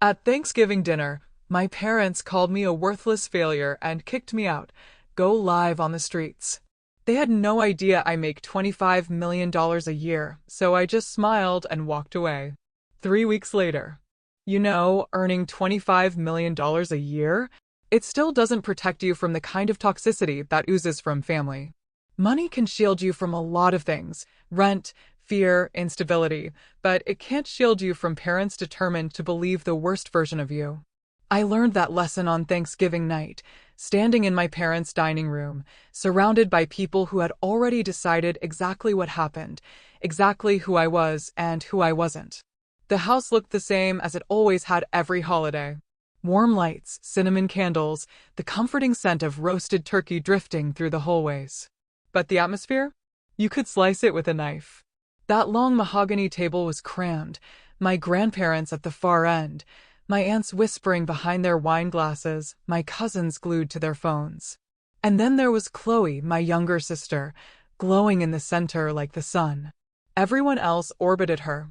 At Thanksgiving dinner, my parents called me a worthless failure and kicked me out, go live on the streets. They had no idea I make $25 million a year, so I just smiled and walked away. 3 weeks later. Earning $25 million a year? It still doesn't protect you from the kind of toxicity that oozes from family. Money can shield you from a lot of things: rent, fear, instability, but it can't shield you from parents determined to believe the worst version of you. I learned that lesson on Thanksgiving night, standing in my parents' dining room, surrounded by people who had already decided exactly what happened, exactly who I was and who I wasn't. The house looked the same as it always had every holiday. Warm lights, cinnamon candles, the comforting scent of roasted turkey drifting through the hallways. But the atmosphere? You could slice it with a knife. That long mahogany table was crammed, my grandparents at the far end, my aunts whispering behind their wine glasses, my cousins glued to their phones. And then there was Chloe, my younger sister, glowing in the center like the sun. Everyone else orbited her.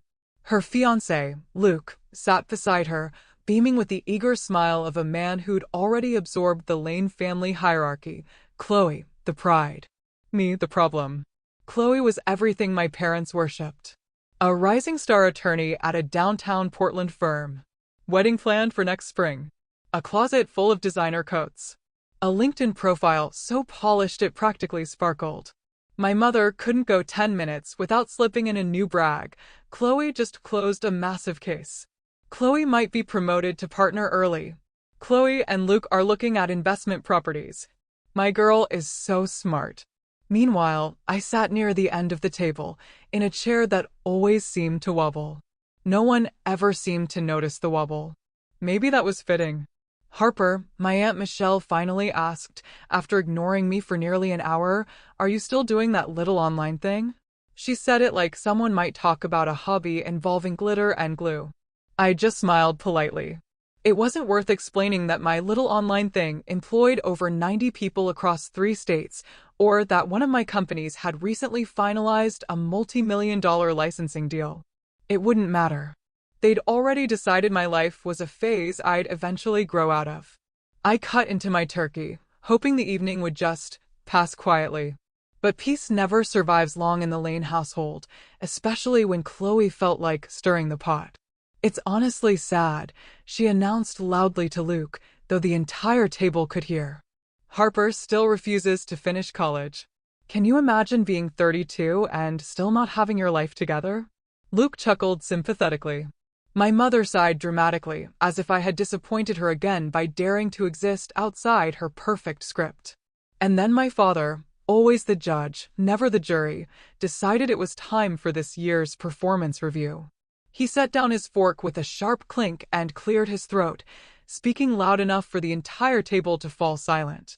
Her fiancé, Luke, sat beside her, beaming with the eager smile of a man who'd already absorbed the Lane family hierarchy. Chloe, the pride. Me, the problem. Chloe was everything my parents worshipped. A rising star attorney at a downtown Portland firm. Wedding planned for next spring. A closet full of designer coats. A LinkedIn profile so polished it practically sparkled. My mother couldn't go 10 minutes without slipping in a new brag. Chloe just closed a massive case. Chloe might be promoted to partner early. Chloe and Luke are looking at investment properties. My girl is so smart. Meanwhile, I sat near the end of the table, in a chair that always seemed to wobble. No one ever seemed to notice the wobble. Maybe that was fitting. Harper, my Aunt Michelle finally asked, after ignoring me for nearly an hour, "Are you still doing that little online thing?" She said it like someone might talk about a hobby involving glitter and glue. I just smiled politely. It wasn't worth explaining that my little online thing employed over 90 people across 3 states, or that one of my companies had recently finalized a multi-million-dollar licensing deal. It wouldn't matter. They'd already decided my life was a phase I'd eventually grow out of. I cut into my turkey, hoping the evening would just pass quietly. But peace never survives long in the Lane household, especially when Chloe felt like stirring the pot. "It's honestly sad," she announced loudly to Luke, though the entire table could hear. "Harper still refuses to finish college. Can you imagine being 32 and still not having your life together?" Luke chuckled sympathetically. My mother sighed dramatically, as if I had disappointed her again by daring to exist outside her perfect script. And then my father, always the judge, never the jury, decided it was time for this year's performance review. He set down his fork with a sharp clink and cleared his throat, speaking loud enough for the entire table to fall silent.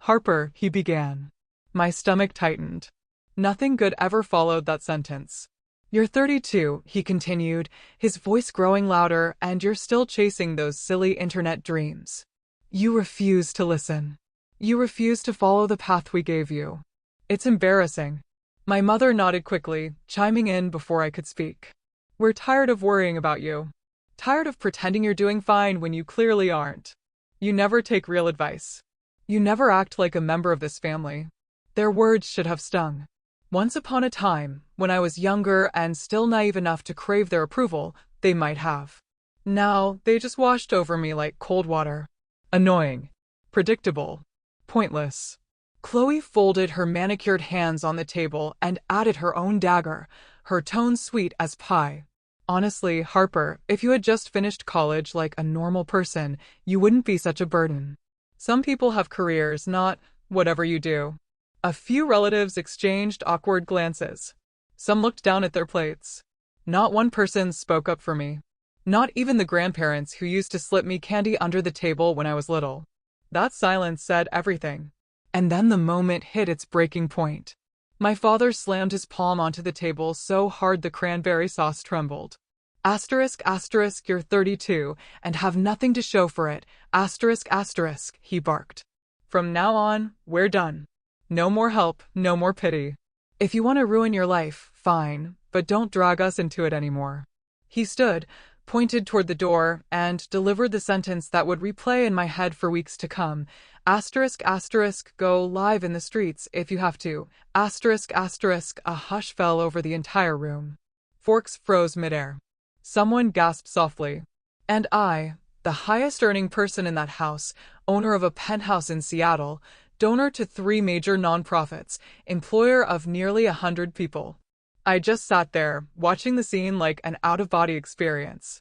"Harper," he began. My stomach tightened. Nothing good ever followed that sentence. "You're 32, he continued, his voice growing louder, and you're still chasing those silly internet dreams. You refuse to listen. You refuse to follow the path we gave you. It's embarrassing." My mother nodded quickly, chiming in before I could speak. "We're tired of worrying about you. Tired of pretending you're doing fine when you clearly aren't. You never take real advice. You never act like a member of this family." Their words should have stung. Once upon a time, when I was younger and still naive enough to crave their approval, they might have. Now, they just washed over me like cold water. Annoying. Predictable. Pointless. Chloe folded her manicured hands on the table and added her own dagger, her tone sweet as pie. "Honestly, Harper, if you had just finished college like a normal person, you wouldn't be such a burden. Some people have careers, not whatever you do." A few relatives exchanged awkward glances. Some looked down at their plates. Not one person spoke up for me. Not even the grandparents who used to slip me candy under the table when I was little. That silence said everything. And then the moment hit its breaking point. My father slammed his palm onto the table so hard the cranberry sauce trembled. Asterisk, asterisk, "You're 32, and have nothing to show for it. Asterisk, asterisk," he barked. "From now on, we're done. No more help, no more pity. If you want to ruin your life, fine, but don't drag us into it anymore." He stood, pointed toward the door, and delivered the sentence that would replay in my head for weeks to come. Asterisk, asterisk, go live in the streets if you have to. Asterisk, asterisk, a hush fell over the entire room. Forks froze midair. Someone gasped softly. And I, the highest earning person in that house, owner of a penthouse in Seattle, donor to 3 major nonprofits, employer of nearly 100 people. I just sat there, watching the scene like an out-of-body experience.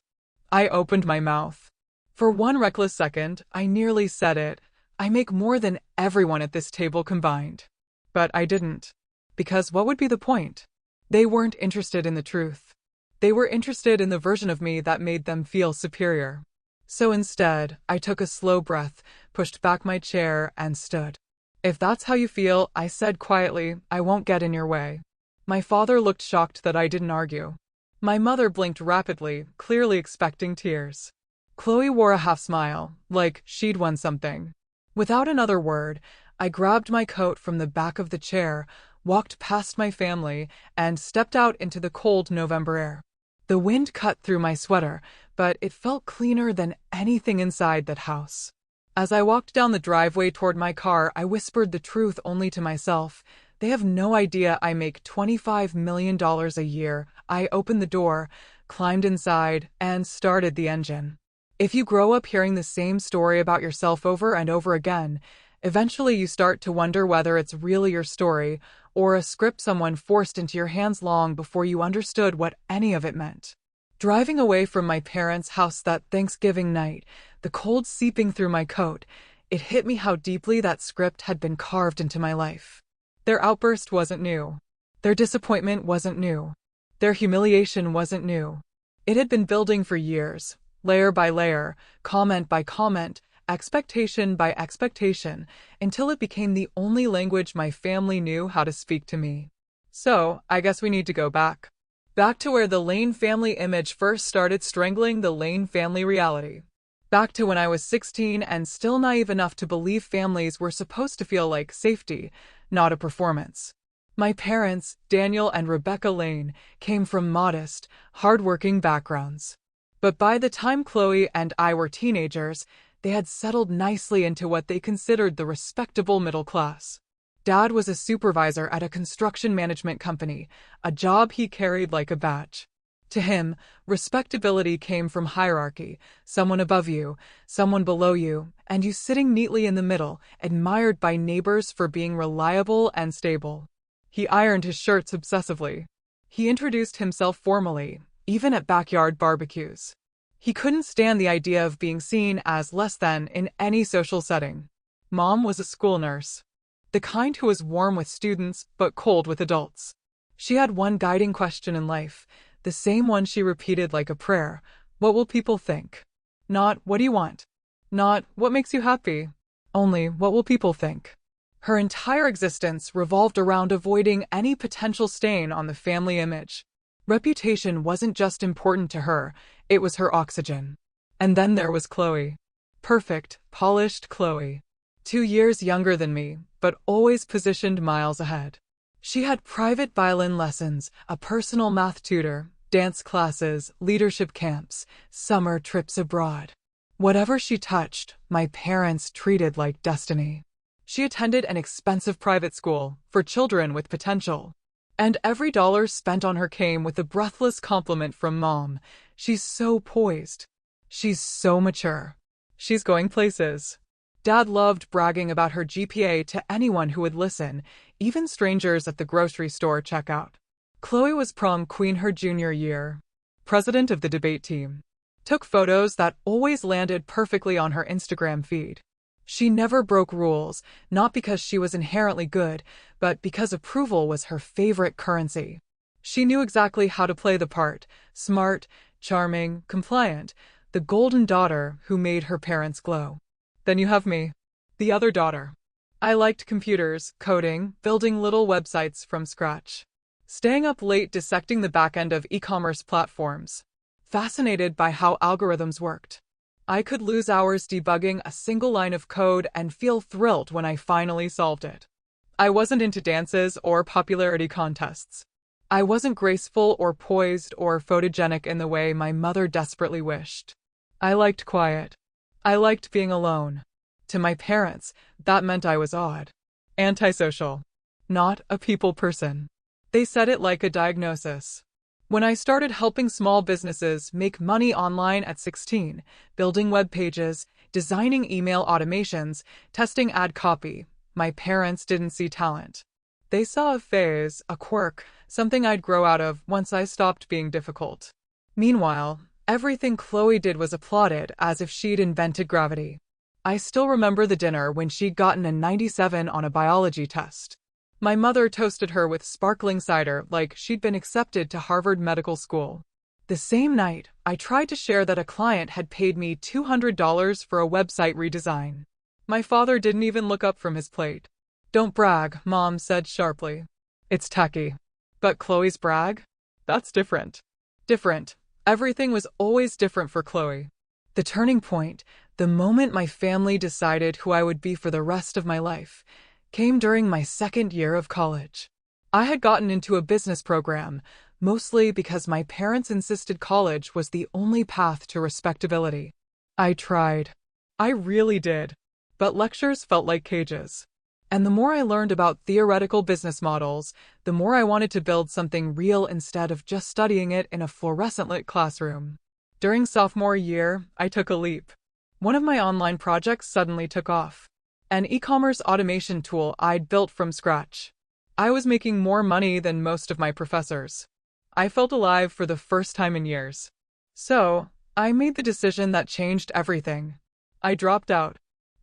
I opened my mouth. For one reckless second, I nearly said it. I make more than everyone at this table combined. But I didn't. Because what would be the point? They weren't interested in the truth. They were interested in the version of me that made them feel superior. So instead, I took a slow breath, pushed back my chair, and stood. If that's how you feel, I said quietly, I won't get in your way. My father looked shocked that I didn't argue. My mother blinked rapidly, clearly expecting tears. Chloe wore a half smile, like she'd won something. Without another word, I grabbed my coat from the back of the chair, walked past my family, and stepped out into the cold November air. The wind cut through my sweater, but it felt cleaner than anything inside that house. As I walked down the driveway toward my car, I whispered the truth only to myself. They have no idea I make $25 million a year. I opened the door, climbed inside, and started the engine. If you grow up hearing the same story about yourself over and over again, eventually you start to wonder whether it's really your story or a script someone forced into your hands long before you understood what any of it meant. Driving away from my parents' house that Thanksgiving night, the cold seeping through my coat, it hit me how deeply that script had been carved into my life. Their outburst wasn't new. Their disappointment wasn't new. Their humiliation wasn't new. It had been building for years, layer by layer, comment by comment, expectation by expectation, until it became the only language my family knew how to speak to me. So, I guess we need to go back. Back to where the Lane family image first started strangling the Lane family reality. Back to when I was 16 and still naive enough to believe families were supposed to feel like safety, not a performance. My parents, Daniel and Rebecca Lane, came from modest, hardworking backgrounds. But by the time Chloe and I were teenagers, they had settled nicely into what they considered the respectable middle class. Dad was a supervisor at a construction management company, a job he carried like a badge. To him, respectability came from hierarchy, someone above you, someone below you, and you sitting neatly in the middle, admired by neighbors for being reliable and stable. He ironed his shirts obsessively. He introduced himself formally, even at backyard barbecues. He couldn't stand the idea of being seen as less than in any social setting. Mom was a school nurse. The kind who was warm with students but cold with adults. She had one guiding question in life, the same one she repeated like a prayer. What will people think? Not, what do you want? Not, what makes you happy? Only, what will people think? Her entire existence revolved around avoiding any potential stain on the family image. Reputation wasn't just important to her, it was her oxygen. And then there was Chloe. Perfect, polished Chloe. 2 years younger than me, but always positioned miles ahead. She had private violin lessons, a personal math tutor, dance classes, leadership camps, summer trips abroad. Whatever she touched, my parents treated like destiny. She attended an expensive private school for children with potential. And every dollar spent on her came with a breathless compliment from Mom. She's so poised. She's so mature. She's going places. Dad loved bragging about her GPA to anyone who would listen, even strangers at the grocery store checkout. Chloe was prom queen her junior year. President of the debate team. Took photos that always landed perfectly on her Instagram feed. She never broke rules, not because she was inherently good, but because approval was her favorite currency. She knew exactly how to play the part, smart, charming, compliant, the golden daughter who made her parents glow. Then you have me, the other daughter. I liked computers, coding, building little websites from scratch. Staying up late dissecting the back end of e-commerce platforms. Fascinated by how algorithms worked. I could lose hours debugging a single line of code and feel thrilled when I finally solved it. I wasn't into dances or popularity contests. I wasn't graceful or poised or photogenic in the way my mother desperately wished. I liked quiet. I liked being alone. To my parents, that meant I was odd. Antisocial. Not a people person. They said it like a diagnosis. When I started helping small businesses make money online at 16, building web pages, designing email automations, testing ad copy, my parents didn't see talent. They saw a phase, a quirk, something I'd grow out of once I stopped being difficult. Meanwhile, everything Chloe did was applauded as if she'd invented gravity. I still remember the dinner when she'd gotten a 97 on a biology test. My mother toasted her with sparkling cider like she'd been accepted to Harvard Medical School. The same night, I tried to share that a client had paid me $200 for a website redesign. My father didn't even look up from his plate. "Don't brag," Mom said sharply. "It's tacky." But Chloe's brag? That's different. Different. Everything was always different for Chloe. The turning point, the moment my family decided who I would be for the rest of my life, came during my second year of college. I had gotten into a business program, mostly because my parents insisted college was the only path to respectability. I tried. I really did. But lectures felt like cages. And the more I learned about theoretical business models, the more I wanted to build something real instead of just studying it in a fluorescent-lit classroom. During sophomore year, I took a leap. One of my online projects suddenly took off. An e-commerce automation tool I'd built from scratch. I was making more money than most of my professors. I felt alive for the first time in years. So, I made the decision that changed everything. I dropped out.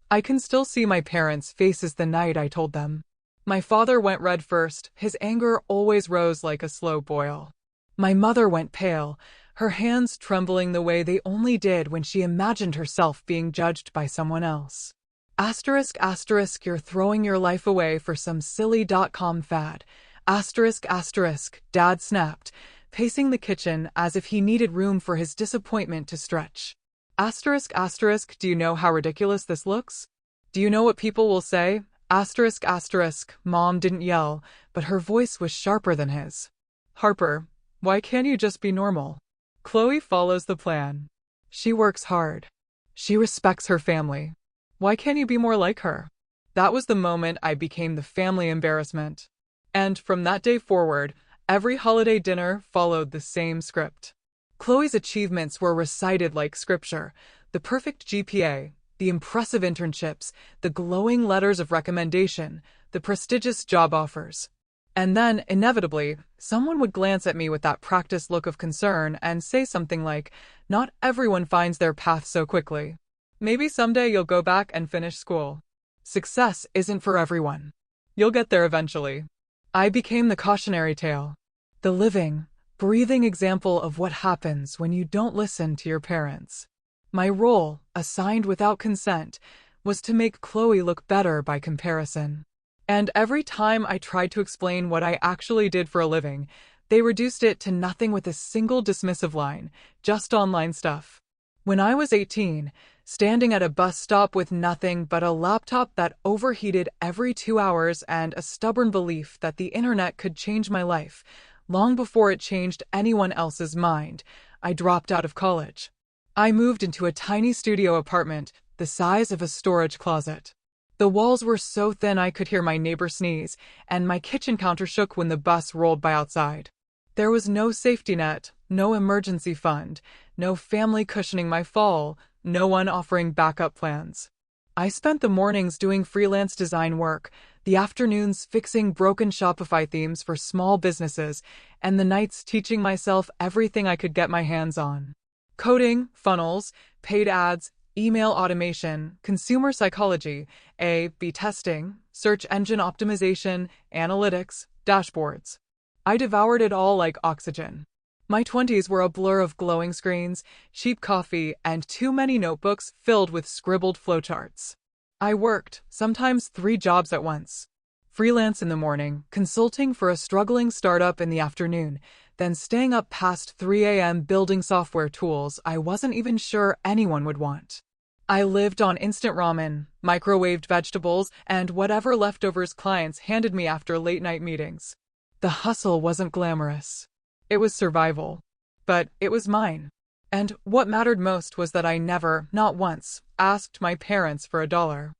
I can still see my parents' faces the night I told them. My father went red first, his anger always rose like a slow boil. My mother went pale, her hands trembling the way they only did when she imagined herself being judged by someone else. Asterisk, asterisk, you're throwing your life away for some silly.com fad. Asterisk, asterisk, Dad snapped, pacing the kitchen as if he needed room for his disappointment to stretch. Asterisk, asterisk, do you know how ridiculous this looks? Do you know what people will say? Asterisk, asterisk, Mom didn't yell, but her voice was sharper than his. Harper, why can't you just be normal? Chloe follows the plan. She works hard. She respects her family. Why can't you be more like her? That was the moment I became the family embarrassment. And from that day forward, every holiday dinner followed the same script. Chloe's achievements were recited like scripture: the perfect GPA, the impressive internships, the glowing letters of recommendation, the prestigious job offers. And then, inevitably, someone would glance at me with that practiced look of concern and say something like, "Not everyone finds their path so quickly. Maybe someday you'll go back and finish school. Success isn't for everyone. You'll get there eventually." I became the cautionary tale. The living, breathing example of what happens when you don't listen to your parents. My role, assigned without consent, was to make Chloe look better by comparison. And every time I tried to explain what I actually did for a living, they reduced it to nothing with a single dismissive line, just online stuff. When I was 18, standing at a bus stop with nothing but a laptop that overheated every 2 hours and a stubborn belief that the internet could change my life, long before it changed anyone else's mind, I dropped out of college. I moved into a tiny studio apartment, the size of a storage closet. The walls were so thin I could hear my neighbor sneeze, and my kitchen counter shook when the bus rolled by outside. There was no safety net, no emergency fund, no family cushioning my fall, no one offering backup plans. I spent the mornings doing freelance design work, the afternoons fixing broken Shopify themes for small businesses, and the nights teaching myself everything I could get my hands on. Coding, funnels, paid ads, email automation, consumer psychology, A/B testing, search engine optimization, analytics, dashboards. I devoured it all like oxygen. My 20s were a blur of glowing screens, cheap coffee, and too many notebooks filled with scribbled flowcharts. I worked, sometimes 3 jobs at once. Freelance in the morning, consulting for a struggling startup in the afternoon, then staying up past 3 a.m. building software tools I wasn't even sure anyone would want. I lived on instant ramen, microwaved vegetables, and whatever leftovers clients handed me after late-night meetings. The hustle wasn't glamorous. It was survival. But it was mine. And what mattered most was that I never, not once, asked my parents for $1.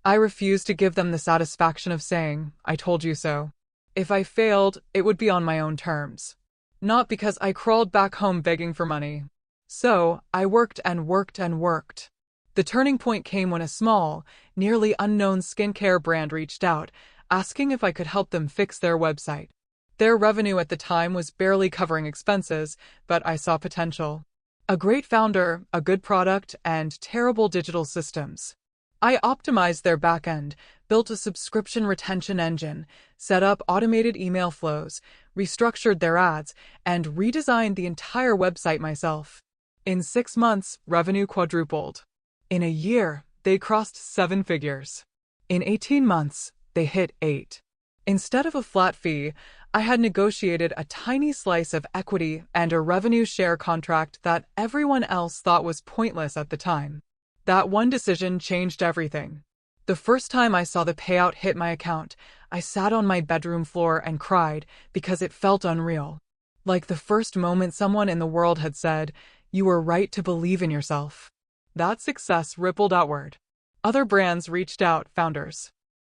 I refused to give them the satisfaction of saying, "I told you so." If I failed, it would be on my own terms. Not because I crawled back home begging for money. So, I worked and worked and worked. The turning point came when a small, nearly unknown skincare brand reached out, asking if I could help them fix their website. Their revenue at the time was barely covering expenses, but I saw potential. A great founder, a good product, and terrible digital systems. I optimized their backend, built a subscription retention engine, set up automated email flows, restructured their ads, and redesigned the entire website myself. In 6 months, revenue quadrupled. In a year, they crossed 7 figures. In 18 months, they hit 8. Instead of a flat fee, I had negotiated a tiny slice of equity and a revenue share contract that everyone else thought was pointless at the time. That one decision changed everything. The first time I saw the payout hit my account, I sat on my bedroom floor and cried because it felt unreal. Like the first moment someone in the world had said, "You were right to believe in yourself." That success rippled outward. Other brands reached out, founders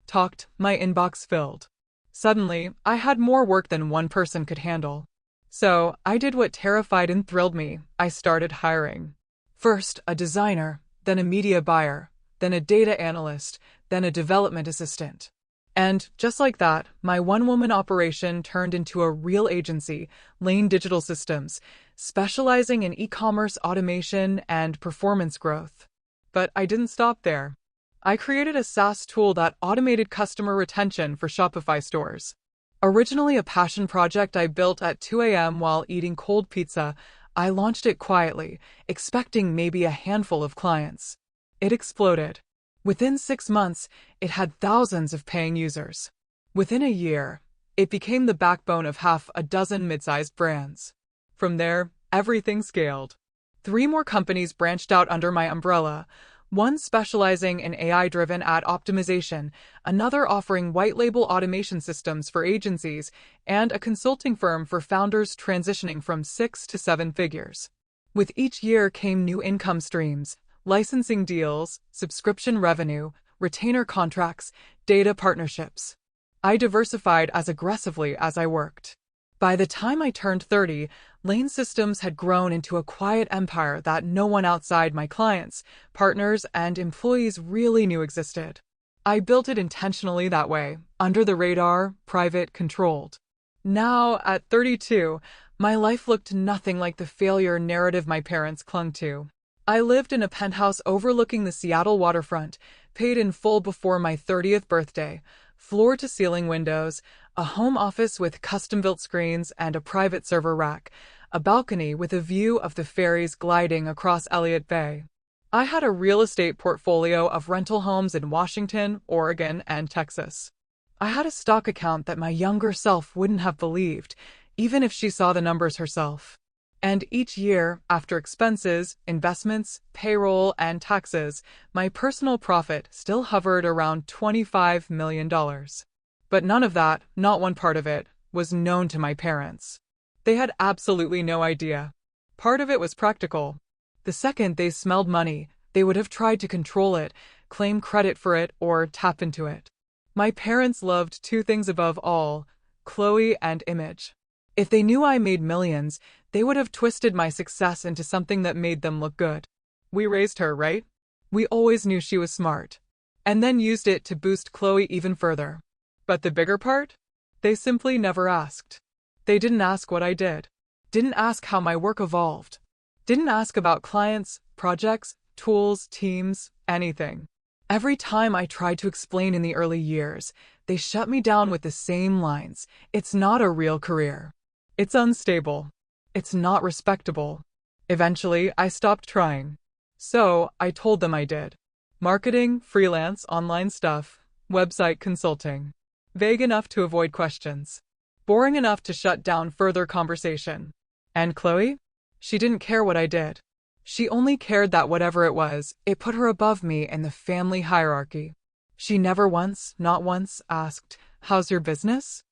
talked, my inbox filled. Suddenly, I had more work than one person could handle. So, I did what terrified and thrilled me. I started hiring. First, a designer, then a media buyer, then a data analyst, then a development assistant. And, just like that, my one-woman operation turned into a real agency, Lane Digital Systems, specializing in e-commerce automation and performance growth. But I didn't stop there. I created a SaaS tool that automated customer retention for Shopify stores. Originally a passion project I built at 2 a.m. while eating cold pizza, I launched it quietly, expecting maybe a handful of clients. It exploded. Within 6 months, it had thousands of paying users. Within a year, it became the backbone of half a dozen mid-sized brands. From there, everything scaled. 3 more companies branched out under my umbrella, one specializing in AI-driven ad optimization, another offering white-label automation systems for agencies, and a consulting firm for founders transitioning from 6 to 7 figures. With each year came new income streams, licensing deals, subscription revenue, retainer contracts, data partnerships. I diversified as aggressively as I worked. By the time I turned 30, Lane Systems had grown into a quiet empire that no one outside my clients, partners, and employees really knew existed. I built it intentionally that way, under the radar, private, controlled. Now, at 32, my life looked nothing like the failure narrative my parents clung to. I lived in a penthouse overlooking the Seattle waterfront, paid in full before my 30th birthday, floor-to-ceiling windows, a home office with custom-built screens and a private server rack, a balcony with a view of the ferries gliding across Elliott Bay. I had a real estate portfolio of rental homes in Washington, Oregon, and Texas. I had a stock account that my younger self wouldn't have believed, even if she saw the numbers herself. And each year, after expenses, investments, payroll, and taxes, my personal profit still hovered around $25 million. But none of that, not one part of it, was known to my parents. They had absolutely no idea. Part of it was practical. The second they smelled money, they would have tried to control it, claim credit for it, or tap into it. My parents loved 2 things above all, Chloe and image. If they knew I made millions, they would have twisted my success into something that made them look good. We raised her, right? We always knew she was smart. And then used it to boost Chloe even further. But the bigger part? They simply never asked. They didn't ask what I did. Didn't ask how my work evolved. Didn't ask about clients, projects, tools, teams, anything. Every time I tried to explain in the early years, they shut me down with the same lines. It's not a real career. It's unstable. It's not respectable. Eventually, I stopped trying. So, I told them I did. Marketing, freelance, online stuff, website consulting. Vague enough to avoid questions. Boring enough to shut down further conversation. And Chloe? She didn't care what I did. She only cared that whatever it was, it put her above me in the family hierarchy. She never once, not once, asked, "How's your business?"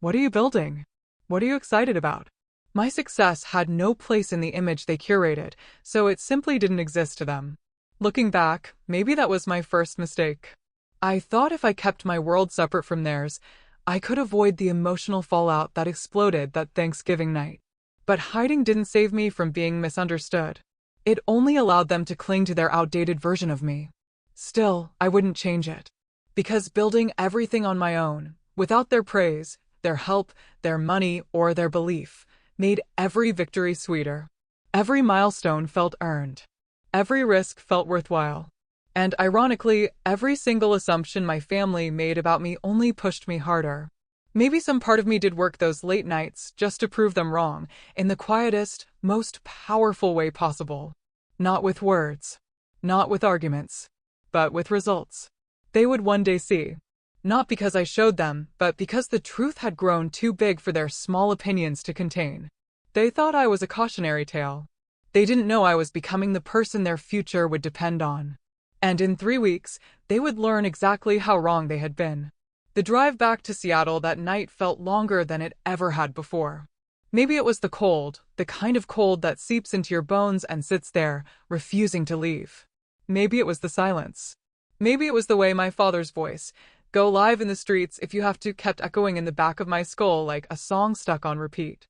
What are you building? What are you excited about? My success had no place in the image they curated, so it simply didn't exist to them. Looking back, maybe that was my first mistake. I thought if I kept my world separate from theirs, I could avoid the emotional fallout that exploded that Thanksgiving night. But hiding didn't save me from being misunderstood. It only allowed them to cling to their outdated version of me. Still, I wouldn't change it. Because building everything on my own, without their praise, their help, their money, or their belief, made every victory sweeter. Every milestone felt earned. Every risk felt worthwhile. And ironically, every single assumption my family made about me only pushed me harder. Maybe some part of me did work those late nights just to prove them wrong, in the quietest, most powerful way possible. Not with words. Not with arguments. But with results. They would one day see. Not because I showed them, but because the truth had grown too big for their small opinions to contain. They thought I was a cautionary tale. They didn't know I was becoming the person their future would depend on. And in 3 weeks, they would learn exactly how wrong they had been. The drive back to Seattle that night felt longer than it ever had before. Maybe it was the cold, the kind of cold that seeps into your bones and sits there, refusing to leave. Maybe it was the silence. Maybe it was the way my father's voice, "Go live in the streets if you have to," kept echoing in the back of my skull like a song stuck on repeat.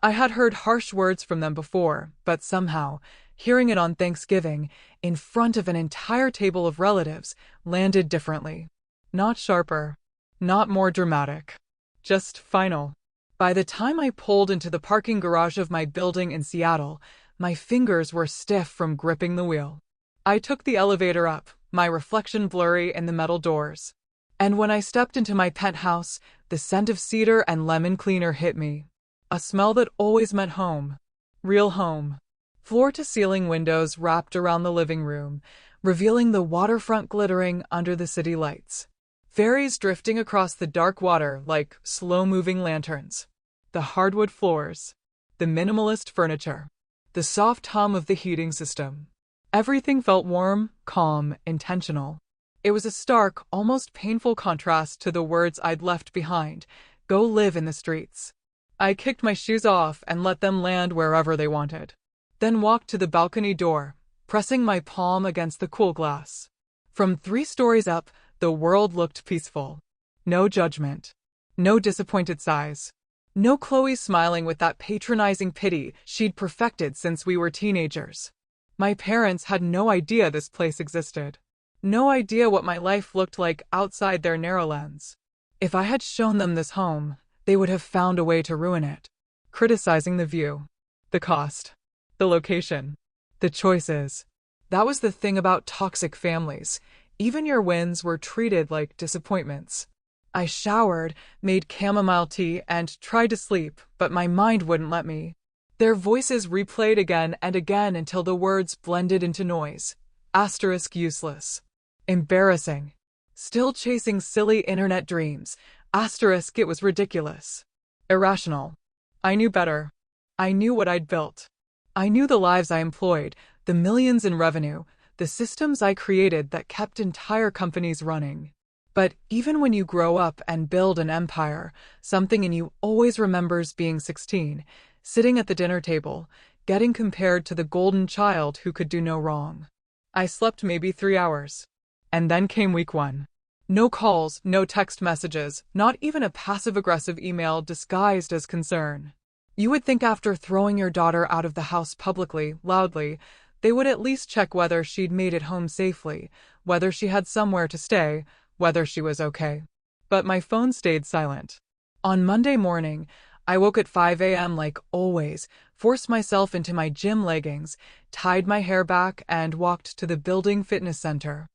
I had heard harsh words from them before, but somehow, hearing it on Thanksgiving, in front of an entire table of relatives, landed differently. Not sharper. Not more dramatic. Just final. By the time I pulled into the parking garage of my building in Seattle, my fingers were stiff from gripping the wheel. I took the elevator up, my reflection blurry in the metal doors. And when I stepped into my penthouse, the scent of cedar and lemon cleaner hit me. A smell that always meant home. Real home. Floor-to-ceiling windows wrapped around the living room, revealing the waterfront glittering under the city lights. Fairies drifting across the dark water like slow-moving lanterns. The hardwood floors. The minimalist furniture. The soft hum of the heating system. Everything felt warm, calm, intentional. It was a stark, almost painful contrast to the words I'd left behind. Go live in the streets. I kicked my shoes off and let them land wherever they wanted. Then walked to the balcony door, pressing my palm against the cool glass. From 3 stories up, the world looked peaceful. No judgment. No disappointed sighs. No Chloe smiling with that patronizing pity she'd perfected since we were teenagers. My parents had no idea this place existed. No idea what my life looked like outside their narrow lens. If I had shown them this home, they would have found a way to ruin it. Criticizing the view. The cost. The location. The choices. That was the thing about toxic families. Even your wins were treated like disappointments. I showered, made chamomile tea, and tried to sleep, but my mind wouldn't let me. Their voices replayed again and again until the words blended into noise. Asterisk useless. Embarrassing. Still chasing silly internet dreams. Asterisk it was ridiculous. Irrational. I knew better. I knew what I'd built. I knew the lives I employed, the millions in revenue, the systems I created that kept entire companies running. But even when you grow up and build an empire, something in you always remembers being 16, sitting at the dinner table, getting compared to the golden child who could do no wrong. I slept maybe 3 hours. And then came week 1. No calls, no text messages, not even a passive-aggressive email disguised as concern. You would think after throwing your daughter out of the house publicly, loudly, they would at least check whether she'd made it home safely, whether she had somewhere to stay, whether she was okay. But my phone stayed silent. On Monday morning, I woke at 5 a.m. like always, forced myself into my gym leggings, tied my hair back, and walked to the building fitness center.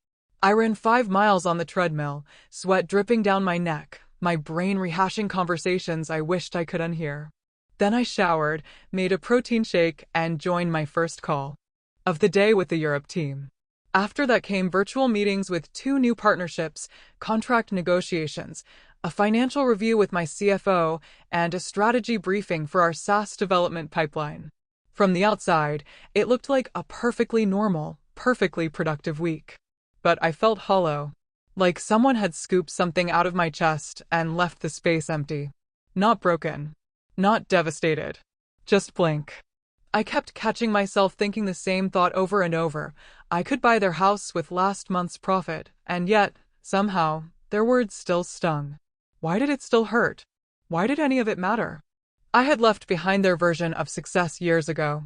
I ran 5 miles on the treadmill, sweat dripping down my neck, my brain rehashing conversations I wished I could unhear. Then I showered, made a protein shake, and joined my first call of the day with the Europe team. After that came virtual meetings with 2 new partnerships, contract negotiations, a financial review with my CFO, and a strategy briefing for our SaaS development pipeline. From the outside, it looked like a perfectly normal, perfectly productive week. But I felt hollow, like someone had scooped something out of my chest and left the space empty. Not broken. Not devastated. Just blank. I kept catching myself thinking the same thought over and over. I could buy their house with last month's profit, and yet, somehow, their words still stung. Why did it still hurt? Why did any of it matter? I had left behind their version of success years ago.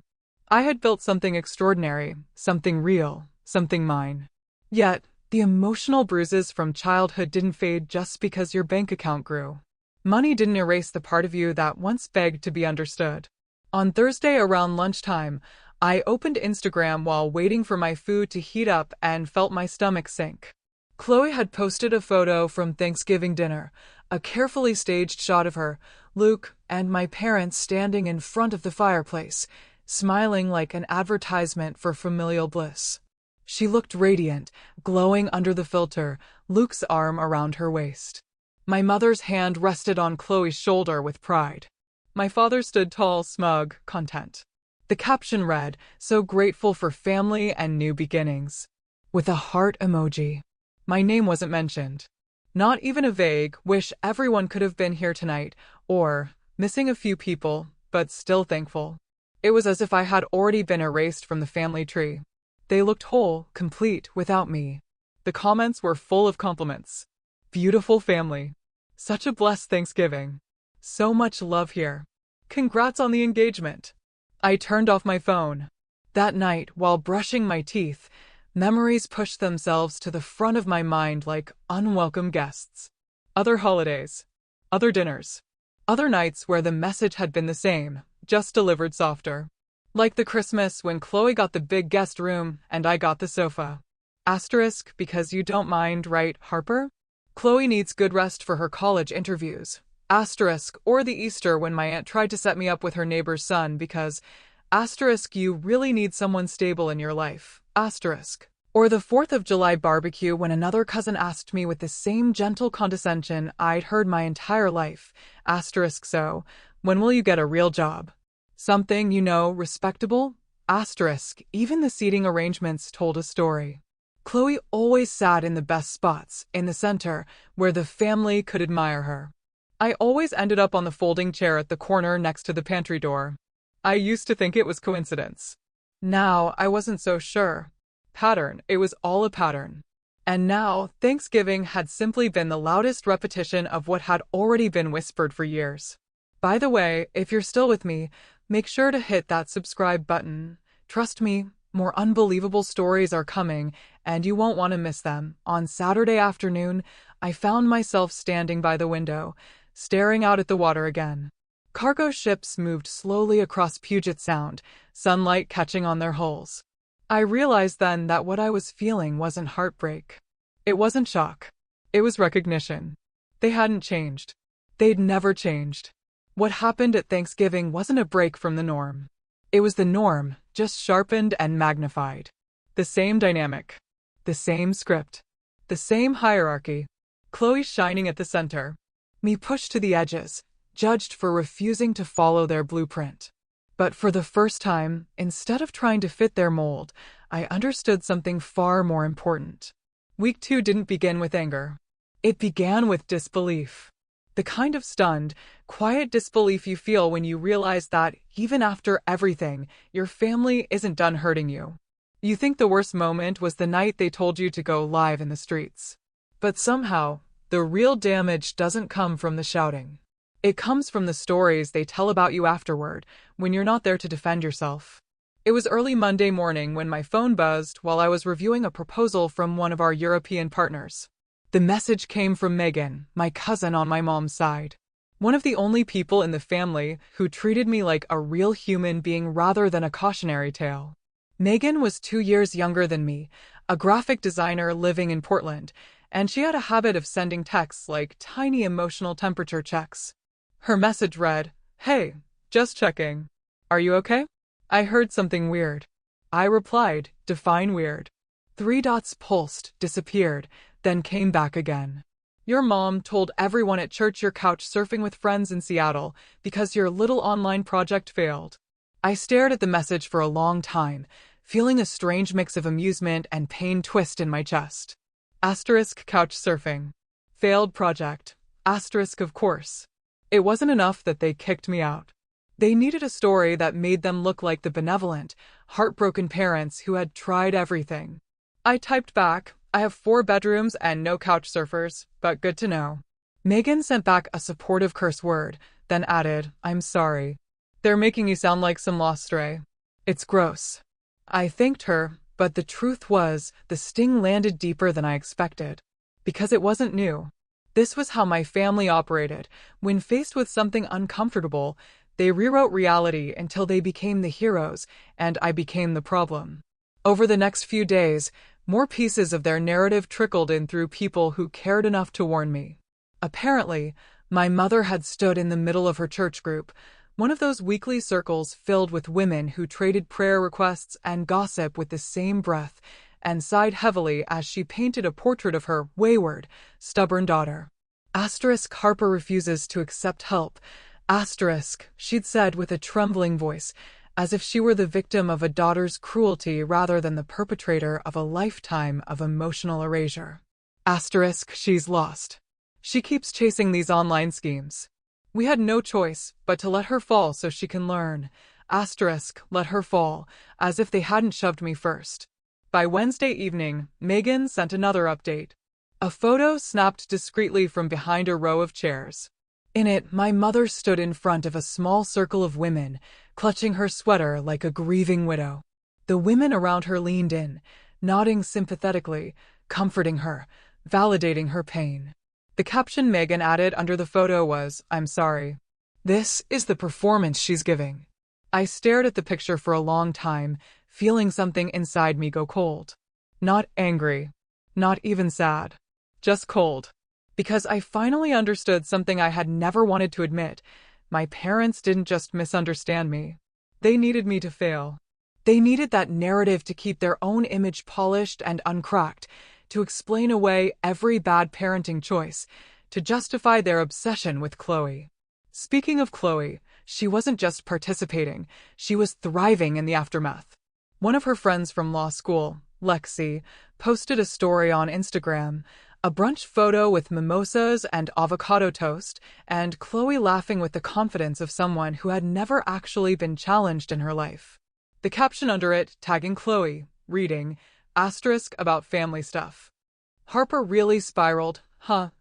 I had built something extraordinary, something real, something mine. Yet, the emotional bruises from childhood didn't fade just because your bank account grew. Money didn't erase the part of you that once begged to be understood. On Thursday around lunchtime, I opened Instagram while waiting for my food to heat up and felt my stomach sink. Chloe had posted a photo from Thanksgiving dinner, a carefully staged shot of her, Luke, and my parents standing in front of the fireplace, smiling like an advertisement for familial bliss. She looked radiant, glowing under the filter, Luke's arm around her waist. My mother's hand rested on Chloe's shoulder with pride. My father stood tall, smug, content. The caption read, "So grateful for family and new beginnings," with a heart emoji. My name wasn't mentioned. Not even a vague, "wish everyone could have been here tonight," or "missing a few people, but still thankful." It was as if I had already been erased from the family tree. They looked whole, complete, without me. The comments were full of compliments. Beautiful family. Such a blessed Thanksgiving. So much love here. Congrats on the engagement. I turned off my phone. That night, while brushing my teeth, memories pushed themselves to the front of my mind like unwelcome guests. Other holidays. Other dinners. Other nights where the message had been the same, just delivered softer. Like the Christmas when Chloe got the big guest room and I got the sofa. Asterisk, because you don't mind, right, Harper? Chloe needs good rest for her college interviews. Asterisk, or the Easter when my aunt tried to set me up with her neighbor's son because, asterisk, you really need someone stable in your life. Asterisk. Or the 4th of July barbecue when another cousin asked me with the same gentle condescension I'd heard my entire life. Asterisk, so, when will you get a real job? Something, respectable? Asterisk, even the seating arrangements told a story. Chloe always sat in the best spots, in the center, where the family could admire her. I always ended up on the folding chair at the corner next to the pantry door. I used to think it was coincidence. Now, I wasn't so sure. Pattern, it was all a pattern. And now, Thanksgiving had simply been the loudest repetition of what had already been whispered for years. By the way, if you're still with me, make sure to hit that subscribe button. Trust me, more unbelievable stories are coming, and you won't want to miss them. On Saturday afternoon, I found myself standing by the window, staring out at the water again. Cargo ships moved slowly across Puget Sound, sunlight catching on their hulls. I realized then that what I was feeling wasn't heartbreak. It wasn't shock. It was recognition. They hadn't changed. They'd never changed. What happened at Thanksgiving wasn't a break from the norm. It was the norm, just sharpened and magnified. The same dynamic. The same script. The same hierarchy. Chloe shining at the center. Me pushed to the edges, judged for refusing to follow their blueprint. But for the first time, instead of trying to fit their mold, I understood something far more important. Week 2 didn't begin with anger. It began with disbelief. The kind of stunned, quiet disbelief you feel when you realize that, even after everything, your family isn't done hurting you. You think the worst moment was the night they told you to go live in the streets. But somehow, the real damage doesn't come from the shouting. It comes from the stories they tell about you afterward, when you're not there to defend yourself. It was early Monday morning when my phone buzzed while I was reviewing a proposal from one of our European partners. The message came from Megan, my cousin on my mom's side. One of the only people in the family who treated me like a real human being rather than a cautionary tale. Megan was 2 years younger than me, a graphic designer living in Portland, and she had a habit of sending texts like tiny emotional temperature checks. Her message read, "Hey, just checking. Are you okay?" I heard something weird. I replied, "Define weird." 3 dots pulsed, disappeared, then came back again. "Your mom told everyone at church you're couch surfing with friends in Seattle because your little online project failed." I stared at the message for a long time, feeling a strange mix of amusement and pain twist in my chest. Asterisk couch surfing. Failed project. Asterisk of course. It wasn't enough that they kicked me out. They needed a story that made them look like the benevolent, heartbroken parents who had tried everything. I typed back, I have 4 bedrooms and no couch surfers, but good to know. Megan sent back a supportive curse word, then added, I'm sorry. They're making you sound like some lost stray. It's gross. I thanked her, but the truth was, the sting landed deeper than I expected. Because it wasn't new. This was how my family operated. When faced with something uncomfortable, they rewrote reality until they became the heroes, and I became the problem. Over the next few days, more pieces of their narrative trickled in through people who cared enough to warn me. Apparently, my mother had stood in the middle of her church group, one of those weekly circles filled with women who traded prayer requests and gossip with the same breath, and sighed heavily as she painted a portrait of her wayward, stubborn daughter. Harper refuses to accept help. She'd said with a trembling voice, as if she were the victim of a daughter's cruelty rather than the perpetrator of a lifetime of emotional erasure. She's lost. She keeps chasing these online schemes. We had no choice but to let her fall so she can learn. Let her fall, as if they hadn't shoved me first. By Wednesday evening, Megan sent another update. A photo snapped discreetly from behind a row of chairs. In it, my mother stood in front of a small circle of women, clutching her sweater like a grieving widow. The women around her leaned in, nodding sympathetically, comforting her, validating her pain. The caption Megan added under the photo was, I'm sorry. This is the performance she's giving. I stared at the picture for a long time, feeling something inside me go cold. Not angry. Not even sad. Just cold. Because I finally understood something I had never wanted to admit. My parents didn't just misunderstand me. They needed me to fail. They needed that narrative to keep their own image polished and uncracked, to explain away every bad parenting choice, to justify their obsession with Chloe. Speaking of Chloe, she wasn't just participating, she was thriving in the aftermath. One of her friends from law school, Lexi, posted a story on Instagram, a brunch photo with mimosas and avocado toast, and Chloe laughing with the confidence of someone who had never actually been challenged in her life. The caption under it, tagging Chloe, reading, about family stuff. Harper really spiraled, huh?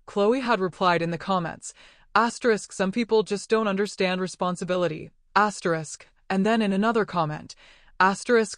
Chloe had replied in the comments, some people just don't understand responsibility, and then in another comment,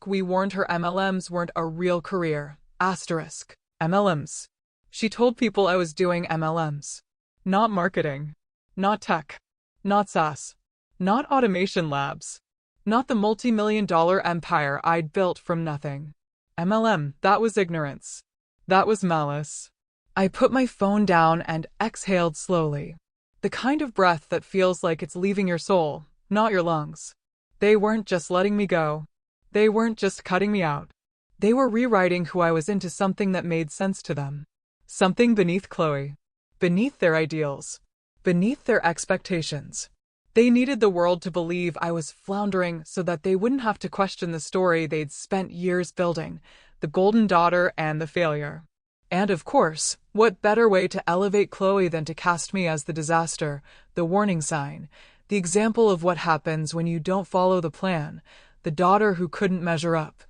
we warned her MLMs weren't a real career, MLMs. She told people I was doing MLMs. Not marketing. Not tech. Not SaaS. Not automation labs. Not the multi-million-dollar empire I'd built from nothing. MLM, that was ignorance. That was malice. I put my phone down and exhaled slowly. The kind of breath that feels like it's leaving your soul, not your lungs. They weren't just letting me go. They weren't just cutting me out. They were rewriting who I was into something that made sense to them. Something beneath Chloe. Beneath their ideals. Beneath their expectations. They needed the world to believe I was floundering so that they wouldn't have to question the story they'd spent years building, the golden daughter and the failure. And of course, what better way to elevate Chloe than to cast me as the disaster, the warning sign, the example of what happens when you don't follow the plan, the daughter who couldn't measure up.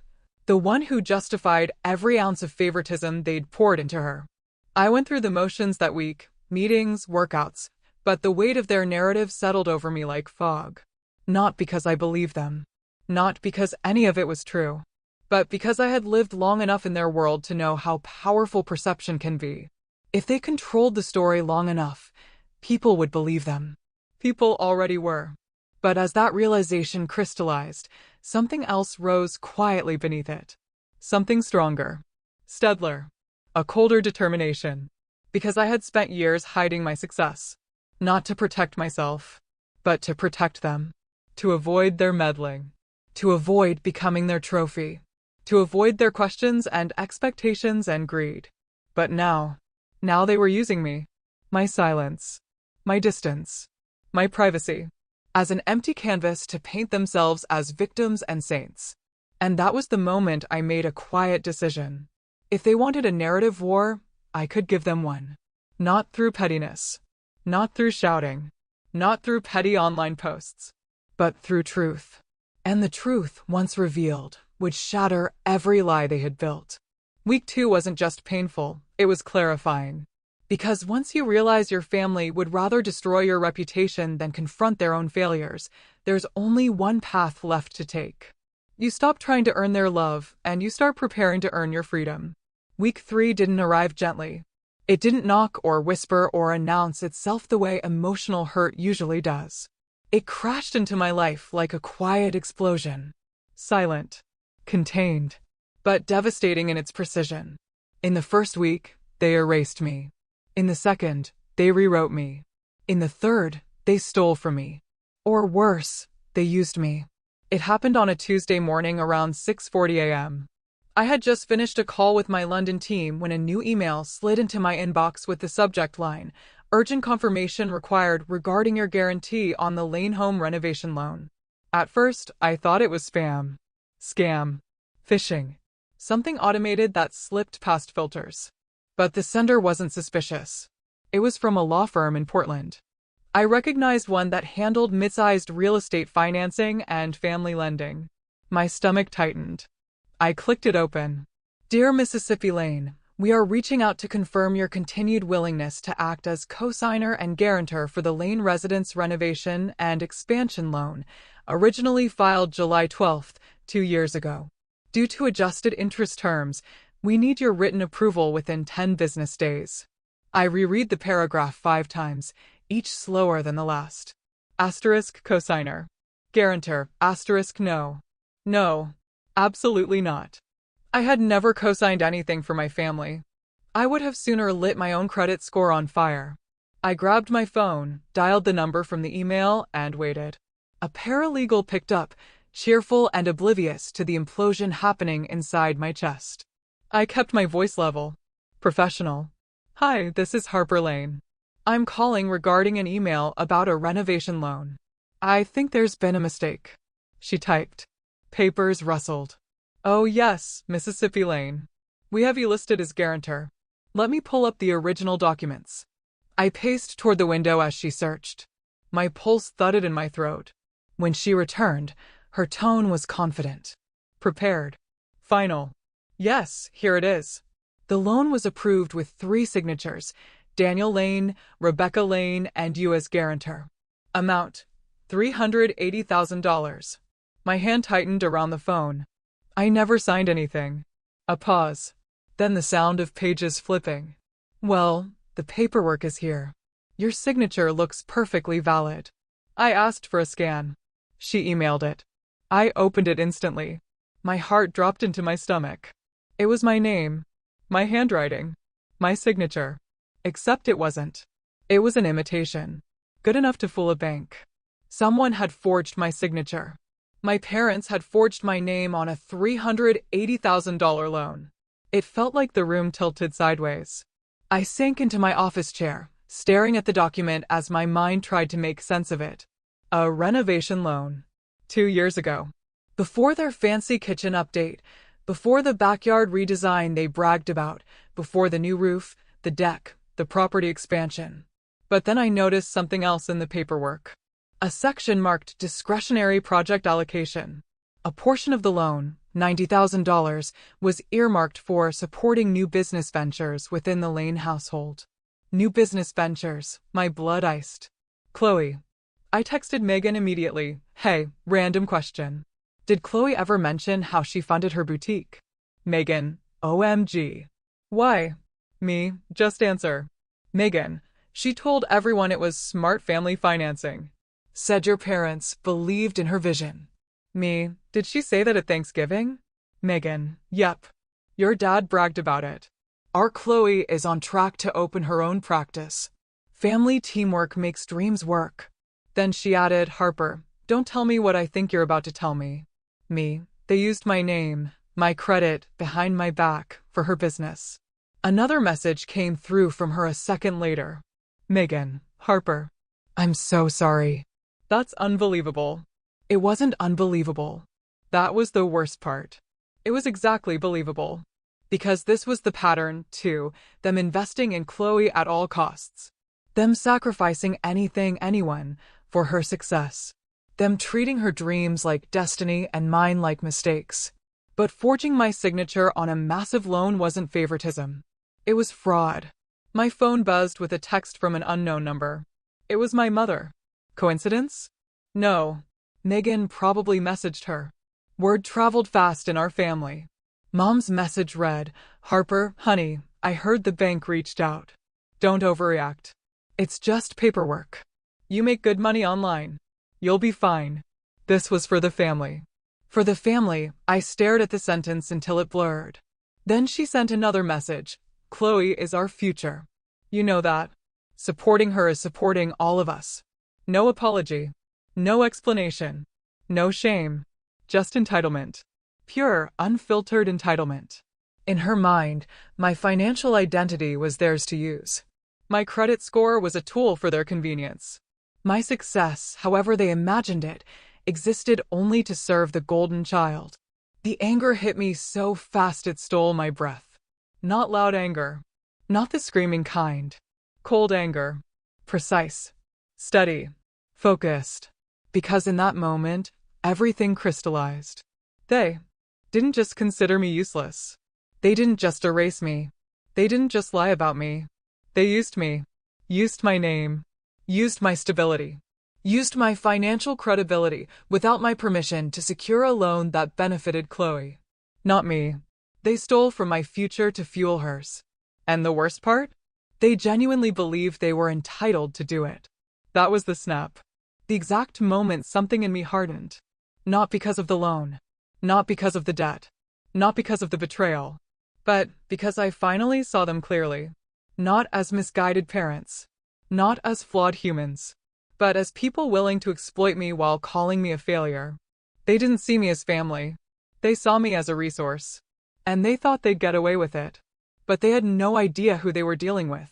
The one who justified every ounce of favoritism they'd poured into her. I went through the motions that week, meetings, workouts, but the weight of their narrative settled over me like fog. Not because I believed them. Not because any of it was true. But because I had lived long enough in their world to know how powerful perception can be. If they controlled the story long enough, people would believe them. People already were. But as that realization crystallized, something else rose quietly beneath it. Something stronger. Steadler. A colder determination. Because I had spent years hiding my success. Not to protect myself, but to protect them. To avoid their meddling. To avoid becoming their trophy. To avoid their questions and expectations and greed. But now they were using me. My silence. My distance. My privacy. As an empty canvas to paint themselves as victims and saints. And that was the moment I made a quiet decision. If they wanted a narrative war, I could give them one. Not through pettiness. Not through shouting. Not through petty online posts. But through truth. And the truth, once revealed, would shatter every lie they had built. Week 2 wasn't just painful, it was clarifying. Because once you realize your family would rather destroy your reputation than confront their own failures, there's only one path left to take. You stop trying to earn their love, and you start preparing to earn your freedom. Week 3 didn't arrive gently. It didn't knock or whisper or announce itself the way emotional hurt usually does. It crashed into my life like a quiet explosion. Silent. Contained. But devastating in its precision. In the first week, they erased me. In the second, they rewrote me. In the third, they stole from me. Or worse, they used me. It happened on a Tuesday morning around 6:40 a.m. I had just finished a call with my London team when a new email slid into my inbox with the subject line, "Urgent confirmation required regarding your guarantee on the Lane home renovation loan." At first, I thought it was spam. Scam. Phishing. Something automated that slipped past filters. But the sender wasn't suspicious. It was from a law firm in Portland. I recognized one that handled mid-sized real estate financing and family lending. My stomach tightened. I clicked it open. "Dear Mississippi Lane, we are reaching out to confirm your continued willingness to act as co-signer and guarantor for the Lane Residence Renovation and Expansion Loan, originally filed July 12th, 2 years ago. Due to adjusted interest terms, we need your written approval within 10 business days." I reread the paragraph 5 times, each slower than the last. Asterisk cosigner. Guarantor, asterisk no. No. Absolutely not. I had never co-signed anything for my family. I would have sooner lit my own credit score on fire. I grabbed my phone, dialed the number from the email, and waited. A paralegal picked up, cheerful and oblivious to the implosion happening inside my chest. I kept my voice level. Professional. "Hi, this is Harper Lane. I'm calling regarding an email about a renovation loan. I think there's been a mistake," she typed. Papers rustled. "Oh yes, Mississippi Lane. We have you listed as guarantor. Let me pull up the original documents." I paced toward the window as she searched. My pulse thudded in my throat. When she returned, her tone was confident. Prepared. Final. "Yes, here it is." The loan was approved with 3 signatures: Daniel Lane, Rebecca Lane, and you as guarantor. Amount: $380,000. My hand tightened around the phone. I never signed anything. A pause. Then the sound of pages flipping. "Well, the paperwork is here. Your signature looks perfectly valid." I asked for a scan. She emailed it. I opened it instantly. My heart dropped into my stomach. It was my name. My handwriting. My signature. Except it wasn't. It was an imitation. Good enough to fool a bank. Someone had forged my signature. My parents had forged my name on a $380,000 loan. It felt like the room tilted sideways. I sank into my office chair, staring at the document as my mind tried to make sense of it. A renovation loan. 2 years ago. Before their fancy kitchen update, before the backyard redesign they bragged about, before the new roof, the deck, the property expansion. But then I noticed something else in the paperwork. A section marked discretionary project allocation. A portion of the loan, $90,000, was earmarked for supporting new business ventures within the Lane household. New business ventures, my blood iced. "Chloe." I texted Megan immediately. "Hey, random question. Did Chloe ever mention how she funded her boutique?" Megan: "OMG. Why?" Me: "Just answer." Megan: "She told everyone it was smart family financing. Said your parents believed in her vision." Me: "Did she say that at Thanksgiving?" Megan: "Yep. Your dad bragged about it. Our Chloe is on track to open her own practice. Family teamwork makes dreams work." Then she added, "Harper, don't tell me what I think you're about to tell me." Me: "They used my name, my credit, behind my back, for her business." Another message came through from her a second later. Megan: "Harper, I'm so sorry." That's unbelievable. It wasn't unbelievable. That was the worst part. It was exactly believable. Because this was the pattern, too, them investing in Chloe at all costs. Them sacrificing anything, anyone, for her success. Them treating her dreams like destiny and mine like mistakes. But forging my signature on a massive loan wasn't favoritism. It was fraud. My phone buzzed with a text from an unknown number. It was my mother. Coincidence? No. Megan probably messaged her. Word traveled fast in our family. Mom's message read, "Harper, honey, I heard the bank reached out. Don't overreact. It's just paperwork. You make good money online. You'll be fine." This was for the family. For the family, I stared at the sentence until it blurred. Then she sent another message. "Chloe is our future. You know that. Supporting her is supporting all of us. No apology. No explanation. No shame. Just entitlement. Pure, unfiltered entitlement." In her mind, my financial identity was theirs to use. My credit score was a tool for their convenience. My success, however they imagined it, existed only to serve the golden child. The anger hit me so fast it stole my breath. Not loud anger. Not the screaming kind. Cold anger. Precise. Steady. Focused. Because in that moment, everything crystallized. They didn't just consider me useless. They didn't just erase me. They didn't just lie about me. They used me. Used my name. Used my stability. Used my financial credibility without my permission to secure a loan that benefited Chloe. Not me. They stole from my future to fuel hers. And the worst part? They genuinely believed they were entitled to do it. That was the snap. The exact moment something in me hardened. Not because of the loan. Not because of the debt. Not because of the betrayal. But because I finally saw them clearly. Not as misguided parents. Not as flawed humans. But as people willing to exploit me while calling me a failure. They didn't see me as family. They saw me as a resource. And they thought they'd get away with it. But they had no idea who they were dealing with.